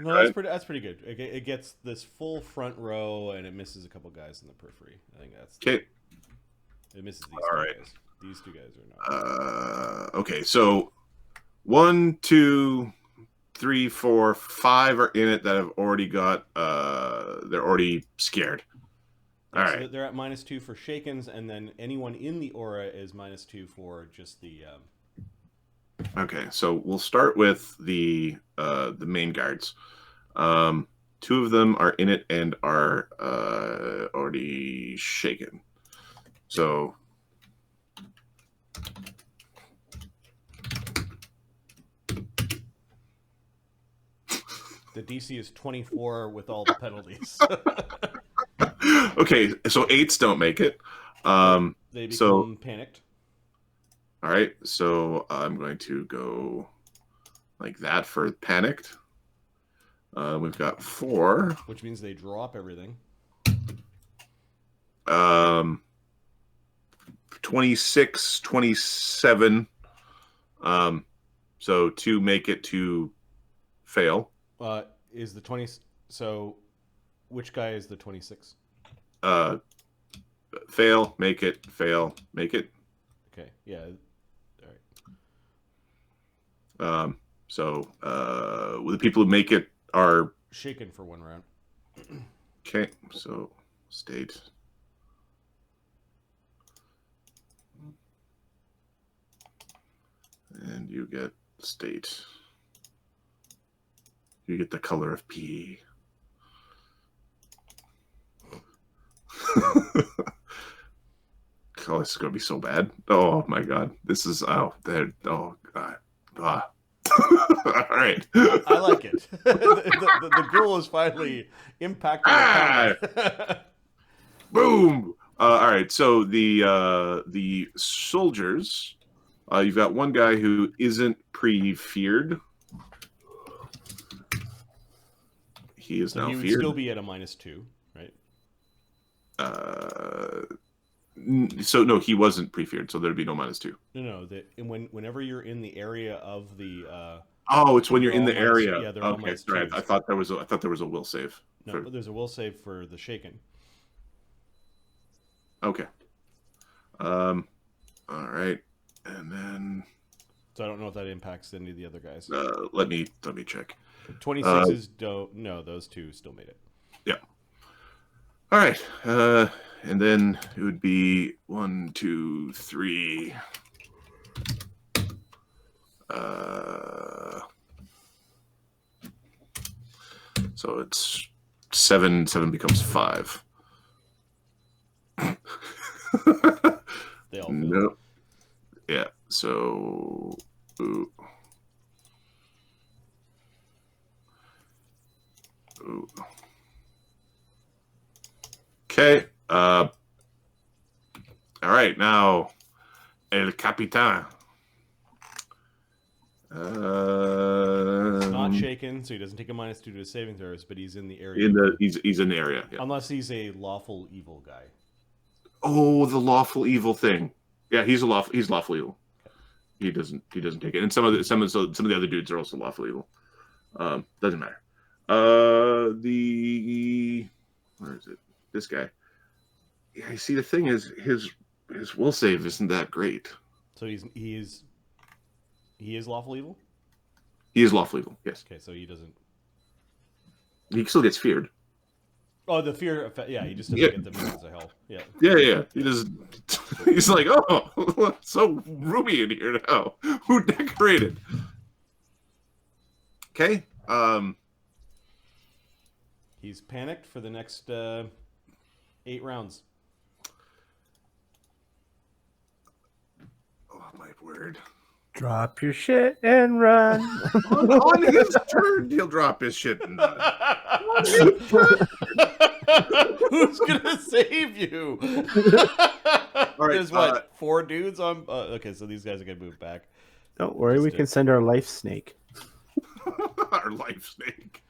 No, that's pretty good. It gets this full front row, and it misses a couple guys in the periphery. I think that's Okay. It misses these All two right. guys. These two guys are not. Okay, so 1, 2, 3, 4, 5 are in it that have already got. They're already scared. All So right. they're at -2 for Shakens, and then anyone in the aura is -2 for just the. Okay, so we'll start with the main guards. 2 of them are in it and are already shaken. So The DC is 24 with all the penalties. okay, so 8s don't make it. They become So panicked. all right, so I'm going to go like that for panicked. We've got 4. Which means they drop everything. 26, 27. So to make it to fail. Is the 20... So which guy is the 26? Fail, make it, fail, make it. Okay, yeah. All right. So the people who make it are Shaken for 1 round. okay. So state. And you get state. You get the color of pee. Oh, this is gonna be so bad. Oh my god. This is oh god. All right. I like it. The goal is finally impacting the opponent. Boom. All right. So the soldiers, you've got one guy who isn't pre-feared. He is now he would feared. still be at a -2, right? So no, he wasn't pre-feared, so there'd be no -2. No. Whenever you're in the area of the Oh, it's when you're in the all minus- area. yeah, they're all Okay, right. -2s. I thought there was a will save. No, but there's a will save for the shaken. Okay. All right, and then So I don't know if that impacts any of the other guys. let me check. 26s don't. No, those two still made it. Yeah. All right, and then it would be 1, 2, 3. So it's 7. 7 becomes 5. They all failed. Nope. Yeah. So. Ooh. Ooh. Okay. All right. Now, El Capitan. It's not shaken, so he doesn't take a -2 to his saving throws, but he's in the area. He's in the area. Yeah. Unless he's a lawful evil guy. Oh, the lawful evil thing. Yeah, he's lawful evil. He doesn't take it, and some of the other dudes are also lawful evil. Doesn't matter. Where is it? This guy. Yeah, you see, the thing is his will save isn't that great. So he is lawful evil? He is lawful evil, yes. Okay, so he doesn't. He still gets feared. Oh, the fear effect. Yeah, he just doesn't Yeah. get the minions of hell. Yeah. Yeah. He just he's like, oh, so roomy in here now. Who decorated? Okay. He's panicked for the next 8 rounds. Oh my word. Drop your shit and run. On his turn, he'll drop his shit and run. Who's gonna save you? All right, There's what 4 dudes on. Okay, so these guys are gonna move back. Don't worry, we can send our life snake. Our life snake.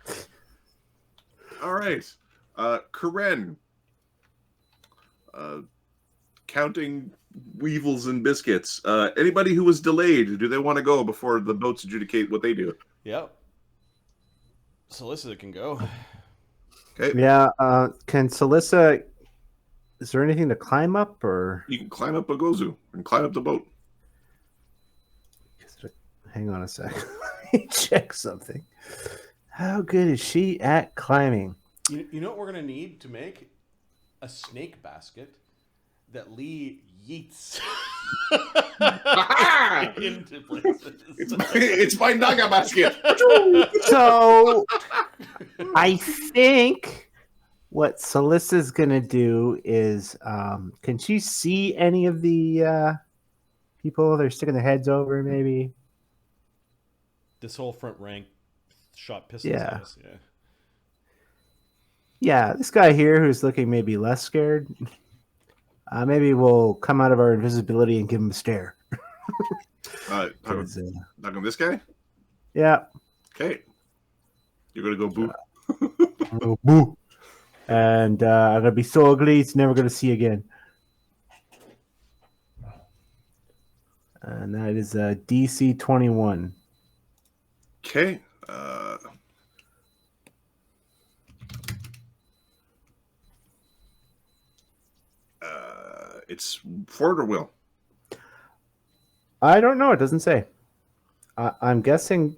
All right. Karen. Counting weevils and biscuits. Anybody who was delayed, do they want to go before the boats adjudicate what they do? Yep. Solicitor can go. Okay. Yeah, can Celissa... Is there anything to climb up, or... You can climb up a gozu and climb up the boat. Hang on a sec. Let me check something. How good is she at climbing? You know what we're gonna need to make? A snake basket that Lee yeets into places. It's my Naga basket. So, I think what Salissa's gonna do is, can she see any of the people? They're sticking their heads over, maybe. This whole front rank shot pistols Yeah. at us. Yeah. Yeah, this guy here who's looking maybe less scared. Maybe we'll come out of our invisibility and give him a stare. Talking this guy? Yeah. Okay. You're gonna go boo. Oh, boo. And I'm gonna be so ugly, it's never gonna see again. And that is a DC 21. Okay. It's Ford or Will? I don't know. It doesn't say. I'm guessing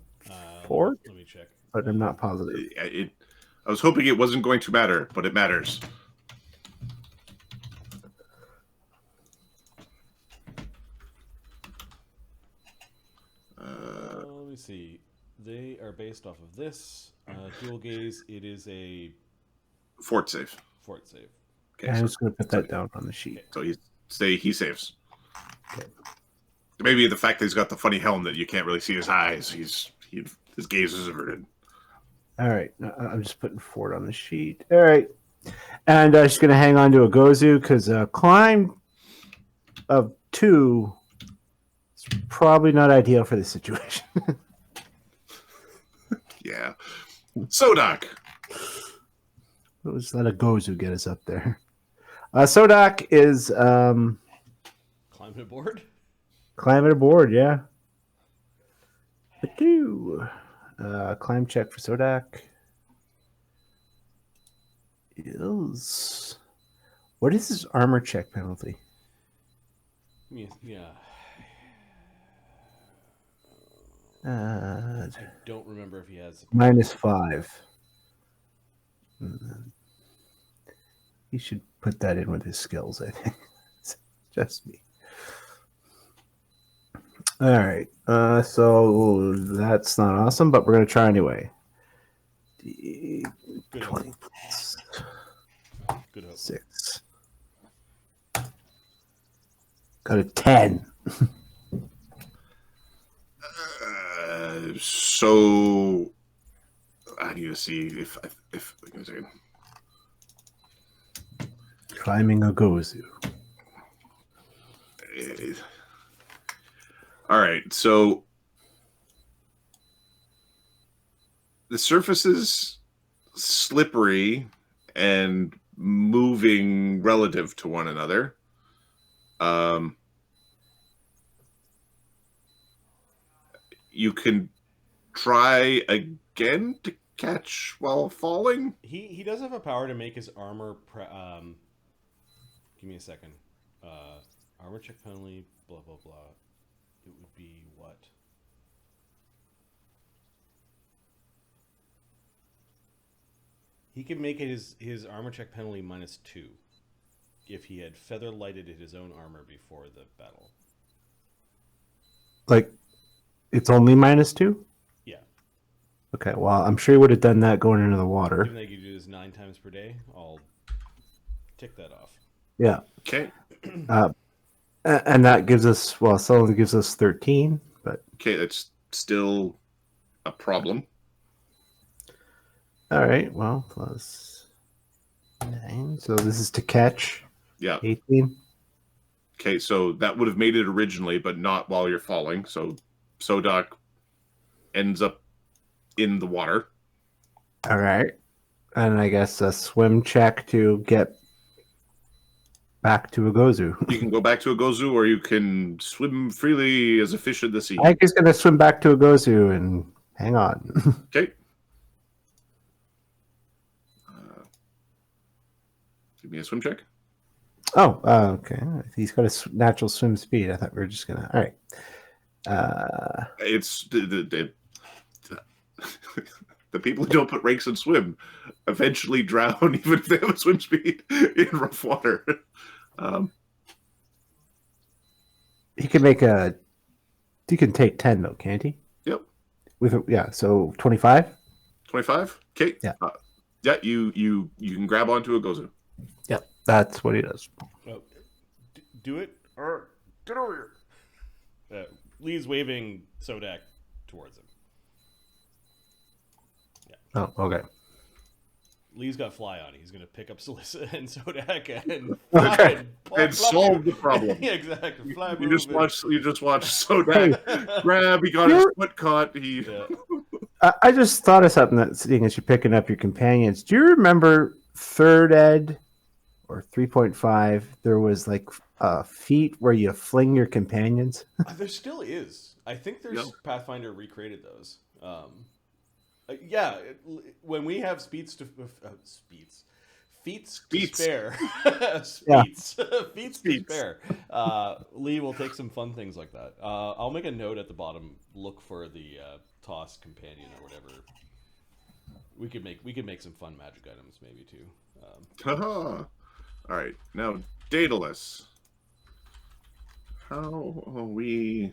Ford, Let me check. but I'm not positive. I was hoping it wasn't going to matter, but it matters. Let me see. They are based off of this. Dual gaze. It is a Fort save. fort save. Okay, I'm so, just going to put that down on the sheet. so he saves. Maybe the fact that he's got the funny helm that you can't really see his eyes. His gaze is averted. All right. I'm just putting Ford on the sheet. All right. And she's going to hang on to a Gozu because a climb of 2 is probably not ideal for this situation. Yeah. Sodak. We'll just let a Gozu get us up there. Sodak is Climbing aboard. climbing aboard, yeah. Climb check for Sodak. What is his armor check penalty? Yeah. Uh, I don't remember if he has. -5. He should put that in with his skills, I think. Just me. All right. So that's not awesome, but we're going to try anyway. Good 20 hope. plus Good hope. 6. Got a 10. So I need to see if give me a second. Climbing a Gozu. All right, so the surface is slippery and moving relative to one another. You can try again to catch while falling. He does have a power to make his armor. Give me a second. Armor check penalty. Blah blah blah. It would be what? He could make it his armor check penalty -2 if he had feather lighted his own armor before the battle. Like, it's only -2? Yeah. Okay, well, I'm sure he would have done that going into the water. Given that you do this 9 times per day, I'll tick that off. Yeah. Okay. And that gives us, well, so only gives us 13, but Okay, that's still a problem. all right, well, plus 9. So this is to catch. Yeah. 18. Okay, so that would have made it originally, but not while you're falling. So Sodak ends up in the water. All right. And I guess a swim check to get back to a Gozu. You can go back to a Gozu, or you can swim freely as a fish in the sea. I think he's going to swim back to a Gozu and hang on. Okay. Give me a swim check. Oh, okay. He's got a natural swim speed. I thought we were just going to. All right. It's the people who don't put ranks in swim eventually drown, even if they have a swim speed in rough water. He can make a. He can take 10 though, can't he? Yep. Yeah. So 25. 25. Okay. Yeah. Yeah. You can grab onto a Gozu. Yep. That's what he does. Oh, do it or get over here. Lee's waving Sodak towards him. Oh, okay. Lee's got fly on. He's going to pick up Solissa and Sodak and Okay. And solve the problem. Yeah, exactly. Fly You move just and- watch Sodak grab. He got his foot caught. He. Yeah. I just thought of something that, seeing as you're picking up your companions. Do you remember third ed or 3.5? There was like feat where you fling your companions? There still is. I think there's Yeah. Pathfinder recreated those. Yeah, when we have feats to Feats. spare, Yeah. feats to Feats. spare. Lee will take some fun things like that. I'll make a note at the bottom. Look for the toss companion or whatever. We could make some fun magic items maybe too. All right, now Daedalus. How are we?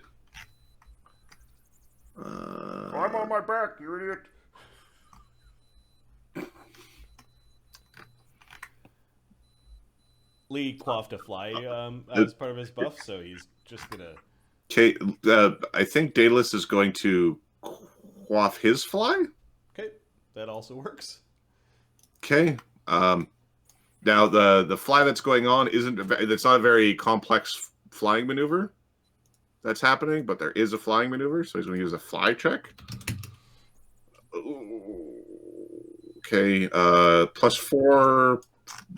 I'm on my back, you idiot. Lee quaffed a fly as part of his buff, so he's just gonna. Okay, I think Daedalus is going to quaff his fly. Okay, that also works. Okay. Now the fly that's going on it's not a very complex flying maneuver that's happening, but there is a flying maneuver, so he's going to use a fly check. Okay, +4.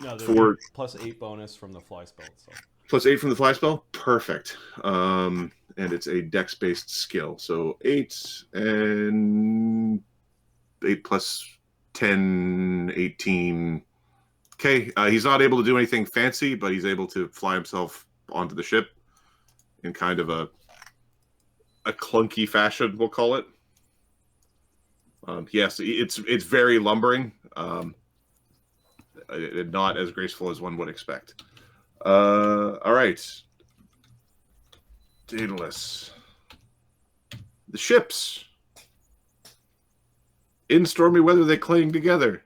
No, For +8 bonus from the fly spell itself. +8 from the fly spell. Perfect. And it's a dex-based skill, so 8 and 8 plus 10, 18. Okay, he's not able to do anything fancy, but he's able to fly himself onto the ship in kind of a clunky fashion, we'll call it. Yes, it's very lumbering, not as graceful as one would expect. All right, Daedalus. The ships. In stormy weather, they cling together.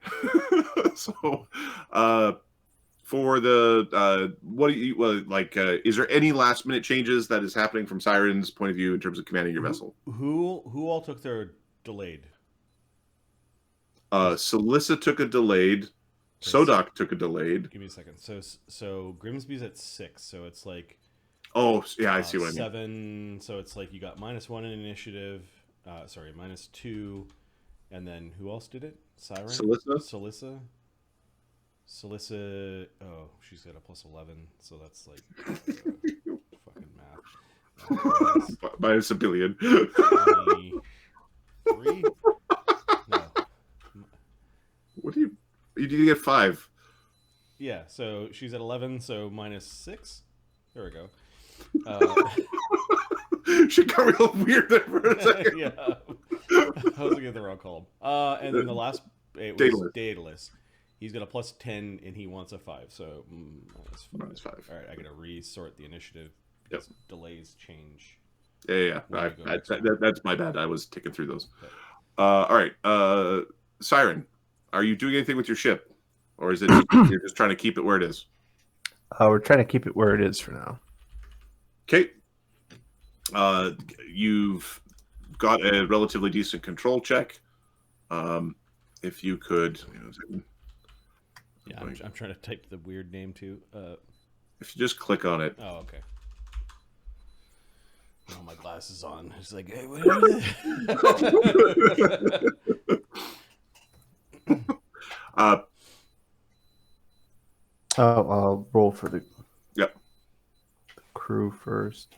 So, for the what do you like? Is there any last minute changes that is happening from Siren's point of view in terms of commanding your vessel? Who all took their delayed? Celissa took a delayed. Sodak took a delayed. Give me a second. So Grimsby's at 6, so it's like. Oh yeah, I see what I mean. 7. So it's like you got -1 in initiative. Sorry, -2. And then who else did it? Siren? Celissa? Celissa. Oh, she's got a +11, so that's like fucking math. Minus a billion. 23? No. What do you get 5? Yeah, so she's at 11, so -6. There we go. She got real weird there for a second. Yeah. I was looking at the wrong column. And then the last 8 was Daedalus. He's got a +10 and he wants a 5, so -5. All right, I gotta resort the initiative because delays change. Yeah. That's my bad. I was ticking through those. Okay. All right, Siren, are you doing anything with your ship, or is it you're just trying to keep it where it is? We're trying to keep it where it is for now. Okay. You've got a relatively decent control check. If you could, yeah, I'm trying to type the weird name too. If you just click on it. Oh, okay. Oh, my glasses on. It's like, hey, what is it? I'll roll for the crew first.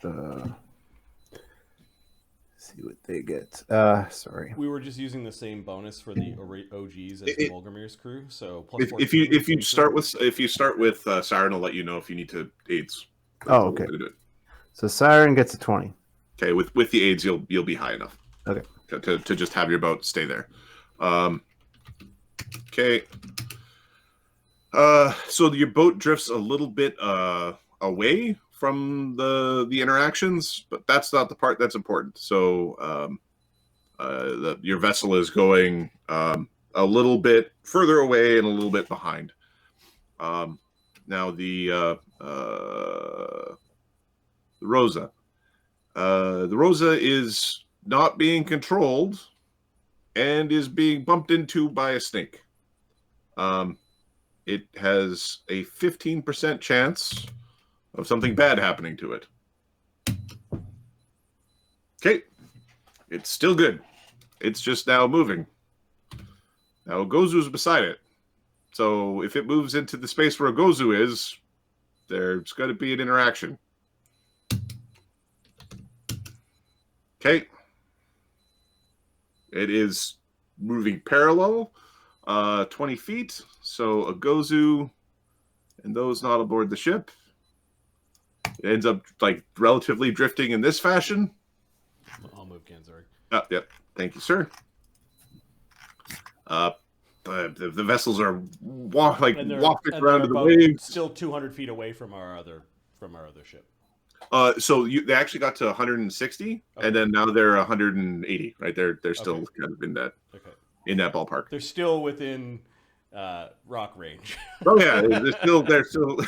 See what they get. Sorry. We were just using the same bonus for the OGs as Volgramir's crew. So if you start with Siren, I'll let you know if you need to aids. Oh, okay. So Siren gets a 20. Okay, with the aids, you'll be high enough. Okay. To just have your boat stay there. Okay. So your boat drifts a little bit away from the interactions, but that's not the part that's important. So your vessel is going a little bit further away and a little bit behind. Now the Rosa. The Rosa is not being controlled and is being bumped into by a snake. It has a 15% chance of something bad happening to it. Okay. It's still good. It's just now moving. Now Gozu's beside it. So if it moves into the space where Gozu is, there's going to be an interaction. Okay. It is moving parallel, 20 feet. So a Gozu and those not aboard the ship. It ends up like relatively drifting in this fashion. I'll move Genzorg. Yep. Thank you, sir. The vessels are wafting around to the waves. Still 200 feet away from our other ship. So they actually got to 160, and then now they're 180. Right, they're still kind of in that ballpark. They're still within rock range. Oh yeah, they're still.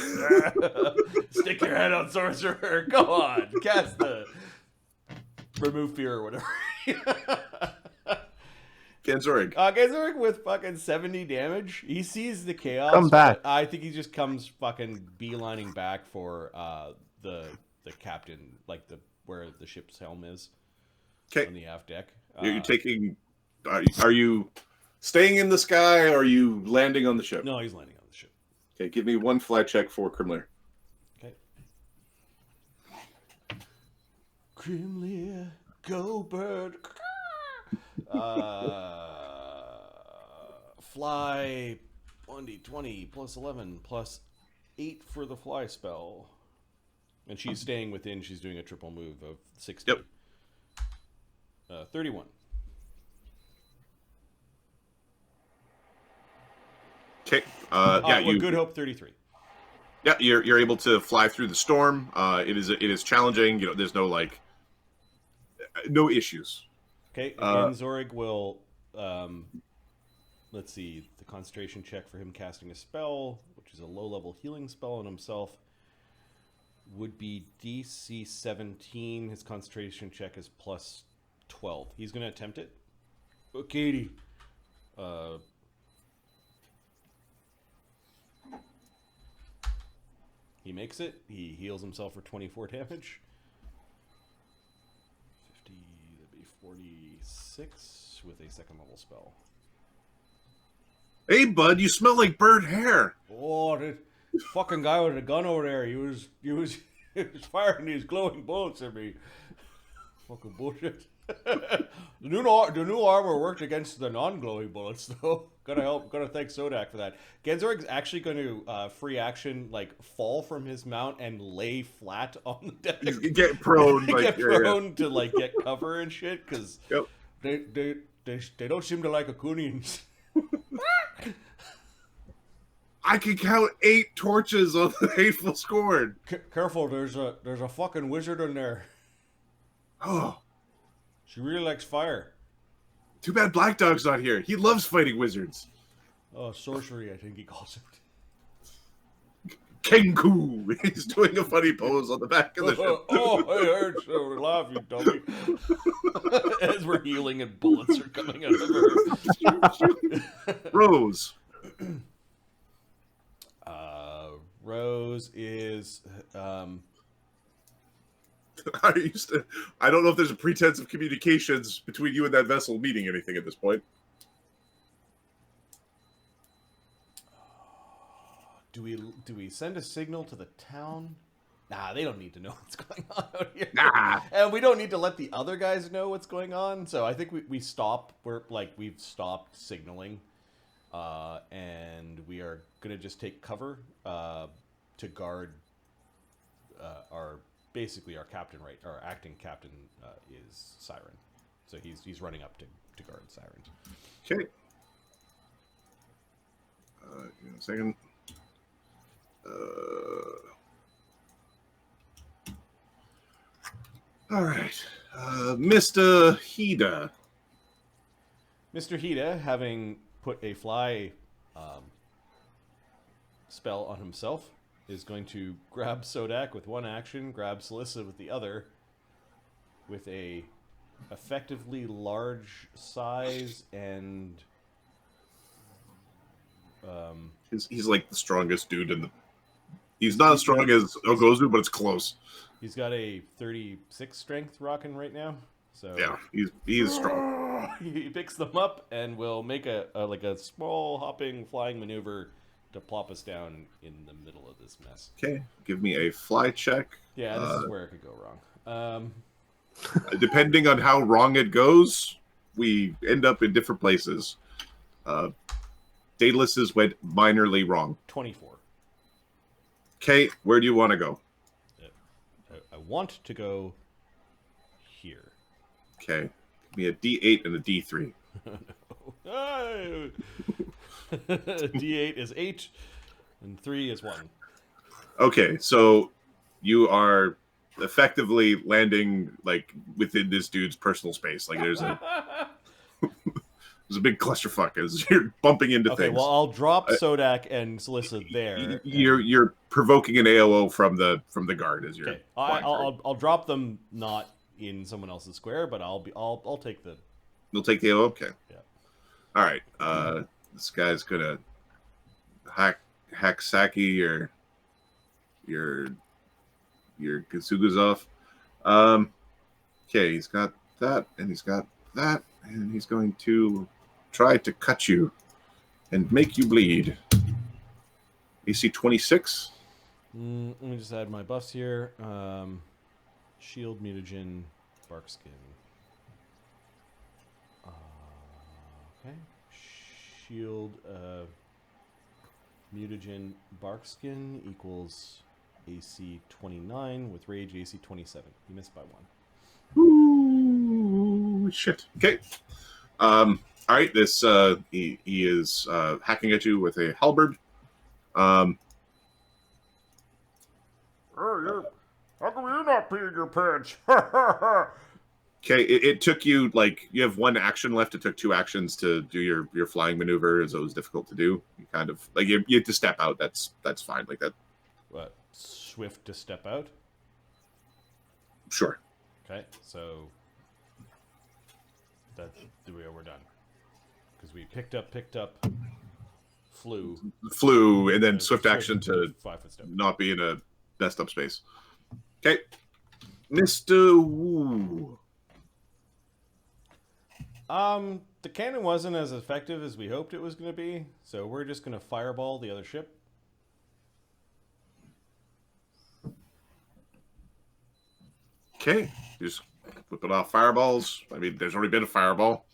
Stick your head on sorcerer. Go on, cast the remove fear or whatever. Genzorg. Genzorg with fucking 70 damage. He sees the chaos. Come back. I think he just comes fucking beelining back for the captain, like where the ship's helm is. Okay. On the aft deck. You're taking. Are you staying in the sky, or are you landing on the ship? No, he's landing on the ship. Okay, give me one fly check for Krimlir. Okay. Krimlir, go bird. Fly 1d20 plus 11 plus 8 for the fly spell. And she's staying within, she's doing a triple move of 60. Yep. 31. Okay. Good Hope 33. Yeah, you're able to fly through the storm. It is challenging. There's no no issues. Okay, again, Zorig will, let's see, the concentration check for him casting a spell, which is a low-level healing spell on himself, would be DC 17. His concentration check is plus 12. He's going to attempt it. Oh, Katie. He makes it. He heals himself for 24 damage. 50, that'd be 46 with a second level spell. Hey, bud, you smell like burnt hair. Oh, the fucking guy with a gun over there. He was firing these glowing bullets at me. Fucking bullshit. The new armor worked against the non-glowing bullets, though. Gotta thank Sodak for that. Genzorg's actually going to free action, fall from his mount and lay flat on the deck. Get prone, to get cover and shit, because they don't seem to like Akunians. I can count 8 torches on the Hateful Scorn. Careful, there's a fucking wizard in there. Oh. She really likes fire. Too bad Black Dog's not here. He loves fighting wizards. Oh, sorcery, I think he calls it. Kenku! He's doing a funny pose on the back of the ship. Oh, I heard so laugh, you dummy. As we're healing and bullets are coming out of her. Rose. Rose is... I don't know if there's a pretense of communications between you and that vessel meaning anything at this point. Do we send a signal to the town? Nah, they don't need to know what's going on out here. Nah. And we don't need to let the other guys know what's going on. So I think we stop. We've stopped signaling, and we are gonna just take cover to guard our captain, right? Our acting captain is Siren, so he's running up to guard Siren. Okay. Give me a second. All right, Mr. Hida. Mr. Hida, having put a fly spell on himself, is going to grab Sodak with one action, grab Celissa with the other, with a effectively large size and he's like the strongest dude in the. He's not as strong as Ogozu, but it's close. He's got a 36 strength rocking right now. So yeah, he's strong. He picks them up and will make a small hopping flying maneuver to plop us down in the middle of this mess. Okay, give me a fly check. Yeah, this is where it could go wrong. Depending on how wrong it goes, we end up in different places. Daedalus' went minorly wrong. 24. Okay, where do you want to go? I want to go here. Okay, give me a D8 and a D3. No. D8 is 8, and 3 is 1. Okay, so you are effectively landing like within this dude's personal space. Like there's a big clusterfuck as you're bumping into Okay, things. well I'll drop Sodak and Celissa there. You're provoking an AOO from the guard as you're. Okay, flying through. I'll drop them not in someone else's square, but I'll take the. You'll take the AOO. Okay. Yeah. All right. This guy's gonna hack Saki your Kasuga's off. Okay, he's got that, and he's got that, and he's going to try to cut you and make you bleed. AC 26. Let me just add my buffs here. Shield, mutagen, barkskin. Okay. Shield, mutagen, barkskin equals AC 29 with rage AC 27. You missed by 1. Ooh, shit. Okay. All right. This he is hacking at you with a halberd. How come you're not peeing your pants? Okay, it took you like you have one action left. It took 2 actions to do your flying maneuver, as it was difficult to do. You kind of like you have to step out. That's fine. Like that. What? Swift to step out? Sure. Okay, so that's the way we're done. Because we picked up, flew, And then swift action to 5-foot step. not be in a messed up space. Okay, Mr. Wu. The cannon wasn't as effective as we hoped it was going to be, so we're just going to fireball the other ship. Okay, just whip it off fireballs. I mean, there's already been a fireball.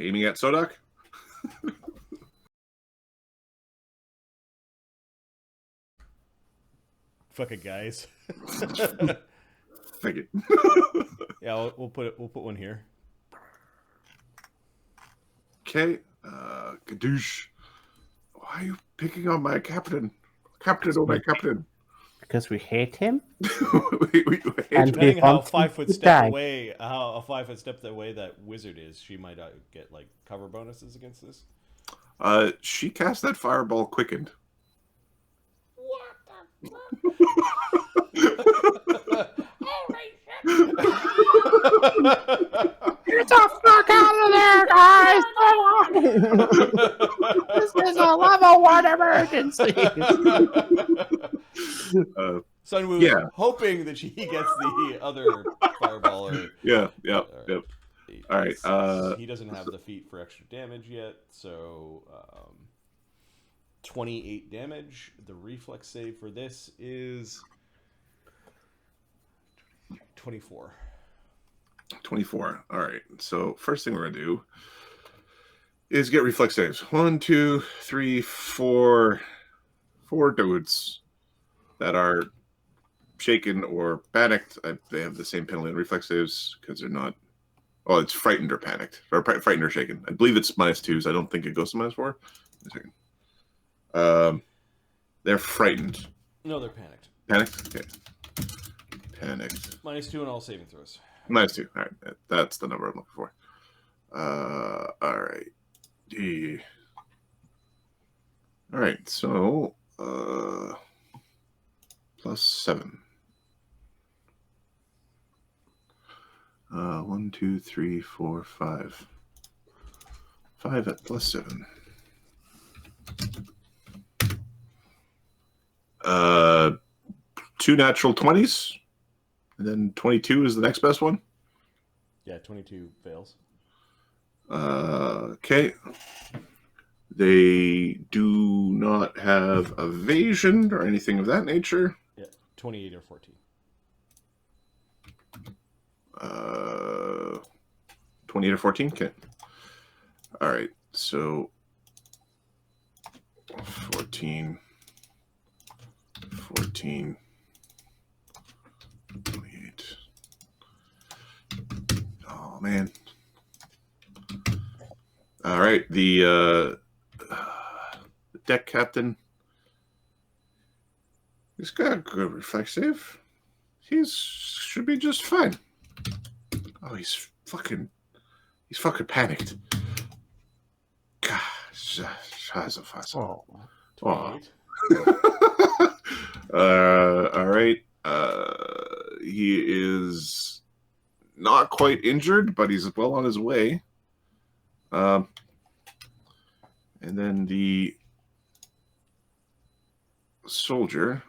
Aiming at Sodak. Fucking guys. Thank you. Yeah, we'll put one here. Okay, Kadoosh. Why are you picking on my captain? Captain, oh my captain. Because we hate him? we And Depending we how want 5 foot to step die. away, how a 5 foot step away that wizard is, she might get like cover bonuses against this. She cast that fireball quickened. Get the fuck out of there, guys! This is a level 1 emergency! Sunwoo Yeah. hoping that she gets the other fireball. Yeah. All right. He doesn't have the feat for extra damage yet, so 28 damage. The reflex save for this is 24. 24. All right. So first thing we're gonna do is get reflex saves. 1, 2, 3, 4 dudes that are shaken or panicked. They have the same penalty on reflex saves because they're not. Oh, it's frightened or panicked, or frightened or shaken. I believe it's -2s. I don't think it goes to -4. A second. They're frightened. No, they're panicked. Panicked. Okay. Panicked. -2 on all saving throws. -2. All right, that's the number I'm looking for. All right. D. All right, so +7. 1, 2, 3, 4, 5. 5 at +7. 2 natural 20s, and then 22 is the next best one. Yeah, 22 fails. Okay. They do not have evasion or anything of that nature. Yeah, 28 or 14. 28 or 14? Okay. All right. So 14, 28. Oh, man. All right. The deck captain. He's got a good reflex save. Should be just fine. Oh, he's fucking panicked. Gosh, Scheiße. Oh, 28. All right. He is not quite injured, but he's well on his way. And then the soldier.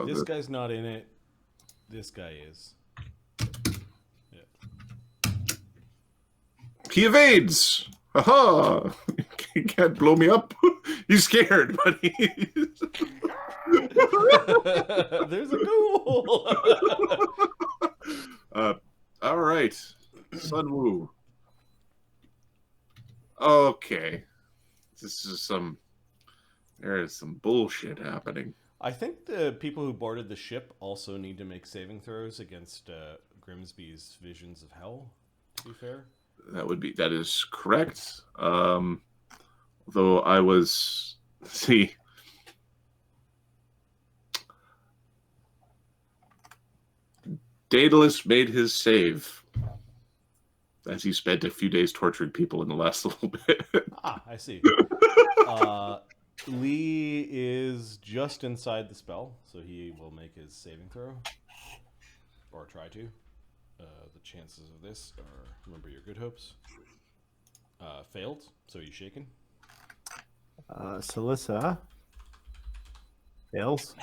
This guy's not in it. This guy is. Yeah. He evades. Aha! He can't blow me up. He's scared, but he's... There's a ghoul. All right. Sun Wu. Okay. There is some bullshit happening. I think the people who boarded the ship also need to make saving throws against Grimsby's visions of hell, to be fair. That is correct. Though I was... See... Daedalus made his save as he spent a few days torturing people in the last little bit. I see. Lee is just inside the spell, so he will make his saving throw. Or try to. The chances of this are, remember your good hopes. Failed, so he's shaken. Celissa fails.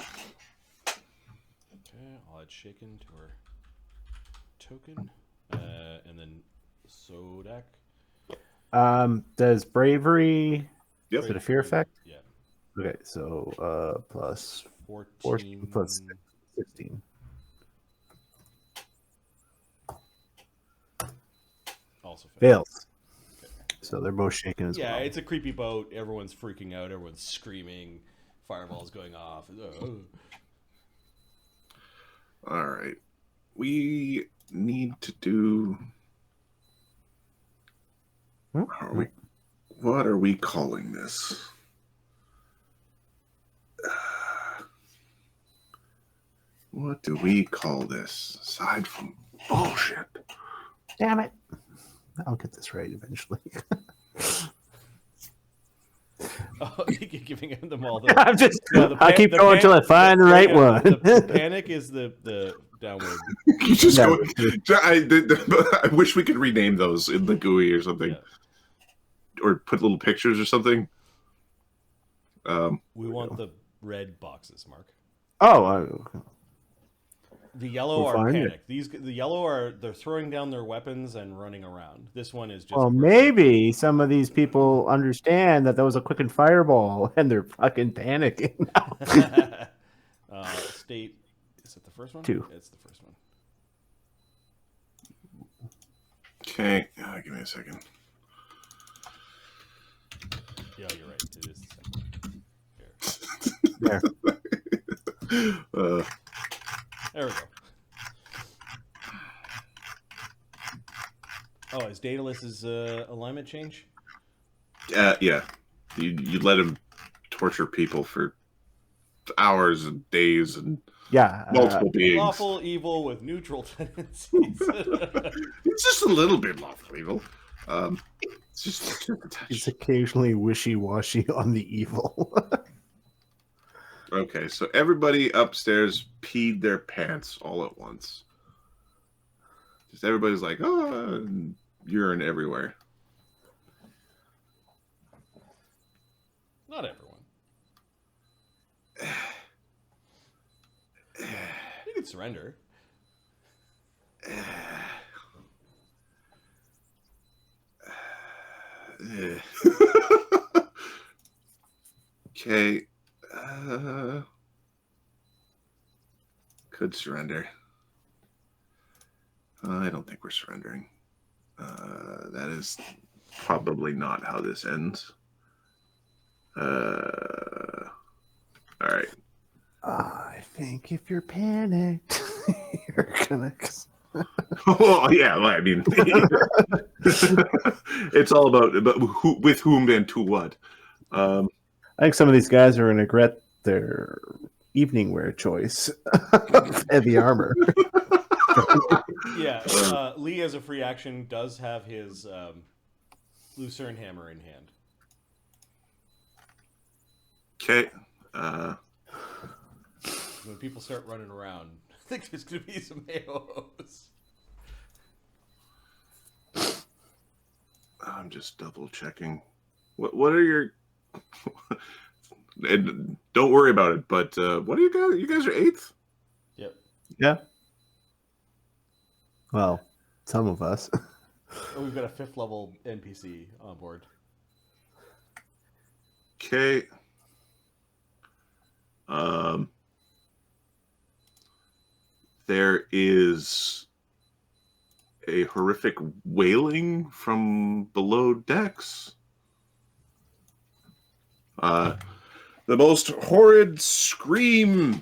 Okay, I'll add shaken to her token. And then Sodak. Does bravery... Yep. Is it a fear effect? Yeah. Okay, so plus 14 plus 16. Also failed. Fails. Okay. So they're both shaken as well. Yeah, it's a creepy boat. Everyone's freaking out. Everyone's screaming. Fireballs going off. All right. We need to do... What are we calling this? What do we call this aside from bullshit? Damn it. I'll get this right eventually. Oh, you're giving them all the... I'm just... Yeah, I'll keep going until I find the right one. The panic is the downward. You just go... I wish we could rename those in the GUI or something. Yeah. Or put little pictures or something. We want the red boxes, Mark. Oh, The yellow We'll are find panic. The yellow they're throwing down their weapons and running around. This one is just... well, maybe some of these people understand that was a quicken fireball and they're fucking panicking now. State, is it the first one? 2. It's the first one. Okay, give me a second. Yeah, you're right. It is the second one. There. There we go. Oh, is Daedalus's alignment change? Yeah. You let him torture people for hours and days and multiple beings. Lawful evil with neutral tendencies. It's just a little bit lawful evil. It's just a touch. It's occasionally wishy-washy on the evil. Okay, so everybody upstairs peed their pants all at once. Just everybody's like, oh, and urine everywhere. Not everyone. You can surrender. Could surrender. I don't think we're surrendering. That is probably not how this ends. All right. I think if you're panicked, you're gonna. Well, yeah. Well, I mean, it's all about who, with whom, and to what. I think some of these guys are gonna regret their evening wear choice of heavy armor. Yeah, Lee, as a free action, does have his Lucerne hammer in hand. Okay. When people start running around, I think there's going to be some AOs. I'm just double checking. What are your? And don't worry about it. But what are you guys? You guys are 8th. Yep. Yeah. Well, some of us. Oh, we've got a 5th level NPC on board. Okay. There is a horrific wailing from below decks. The most horrid scream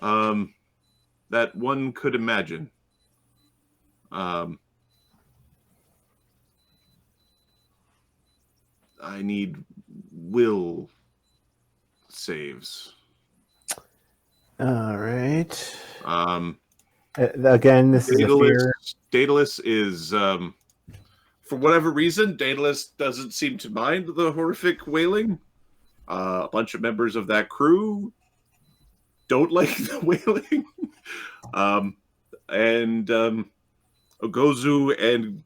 that one could imagine. I need will saves. All right. Um, Again, this is a fear. Daedalus is, for whatever reason, Daedalus doesn't seem to mind the horrific wailing. A bunch of members of that crew don't like the wailing. Ogozu and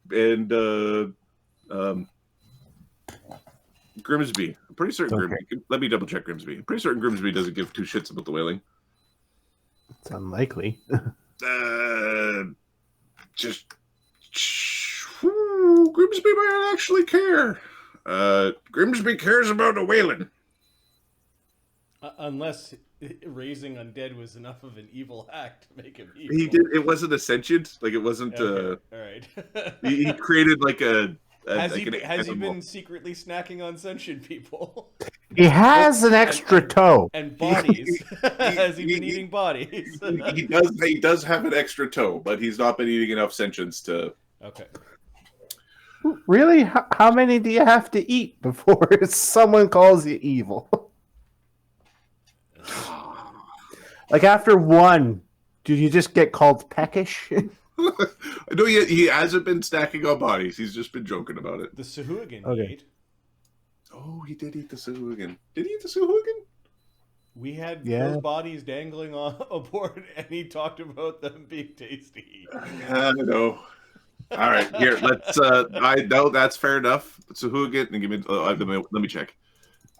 Grimsby. I'm pretty certain Grimsby. Let me double check Grimsby. I'm pretty certain Grimsby doesn't give 2 shits about the wailing. It's unlikely. Grimsby might actually care. Grimsby cares about the wailing. Unless raising undead was enough of an evil act to make him evil. He did. It wasn't a sentient. Like it wasn't. Okay. All right. he created like a. Has he been secretly snacking on sentient people? He has an extra toe. And bodies. Has he been eating bodies? He does have an extra toe, but he's not been eating enough sentients to. Okay. Really? How many do you have to eat before someone calls you evil? Like after one, do you just get called peckish? I know he hasn't been stacking on bodies. He's just been joking about it. The Sahuagin Okay. he ate. Oh, he did eat the Sahuagin. Did he eat the Sahuagin? We had Yeah. those bodies dangling on aboard, and he talked about them being tasty. I know. All right, here. Let's. I know that's fair enough. Sahuagin, and give me. Let me check.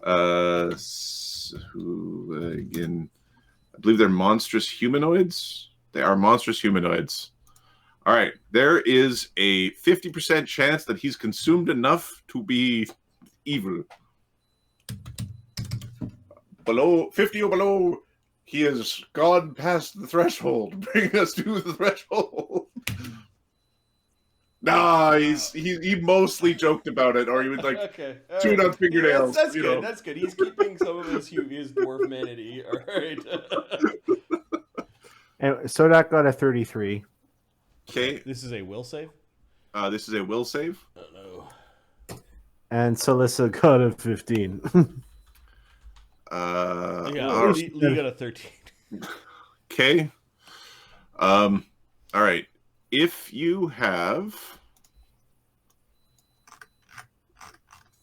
Sahuagin. I believe they're monstrous humanoids. They are monstrous humanoids. All right, there is a 50% chance that he's consumed enough to be evil. Below 50 or below, he has gone past the threshold, bringing us to the threshold. Nah, he mostly joked about it, or he was like chewing on fingernails. That's good. That's good. He's keeping some of his dwarf humanity. All right. And Sodak got a 33. Okay. This is a will save? This is a will save. Oh, no. And Celissa got a 15. Lee got a 13. Okay. All right. If you have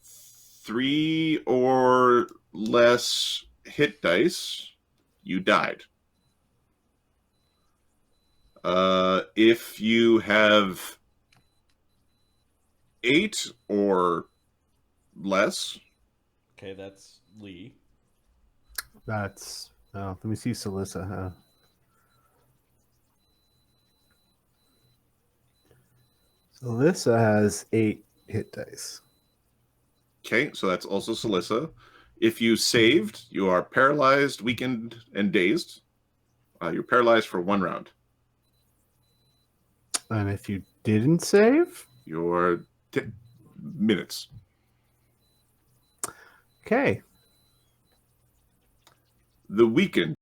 3 or less hit dice, you died. If you have 8 or less, Okay, that's Lee. That's. Oh, let me see Celissa, huh? Celissa has 8 hit dice. okay, so that's also Celissa. If you saved, you are paralyzed, weakened, and dazed. You're paralyzed for 1 round. And if you didn't save? You're minutes. Okay. The weakened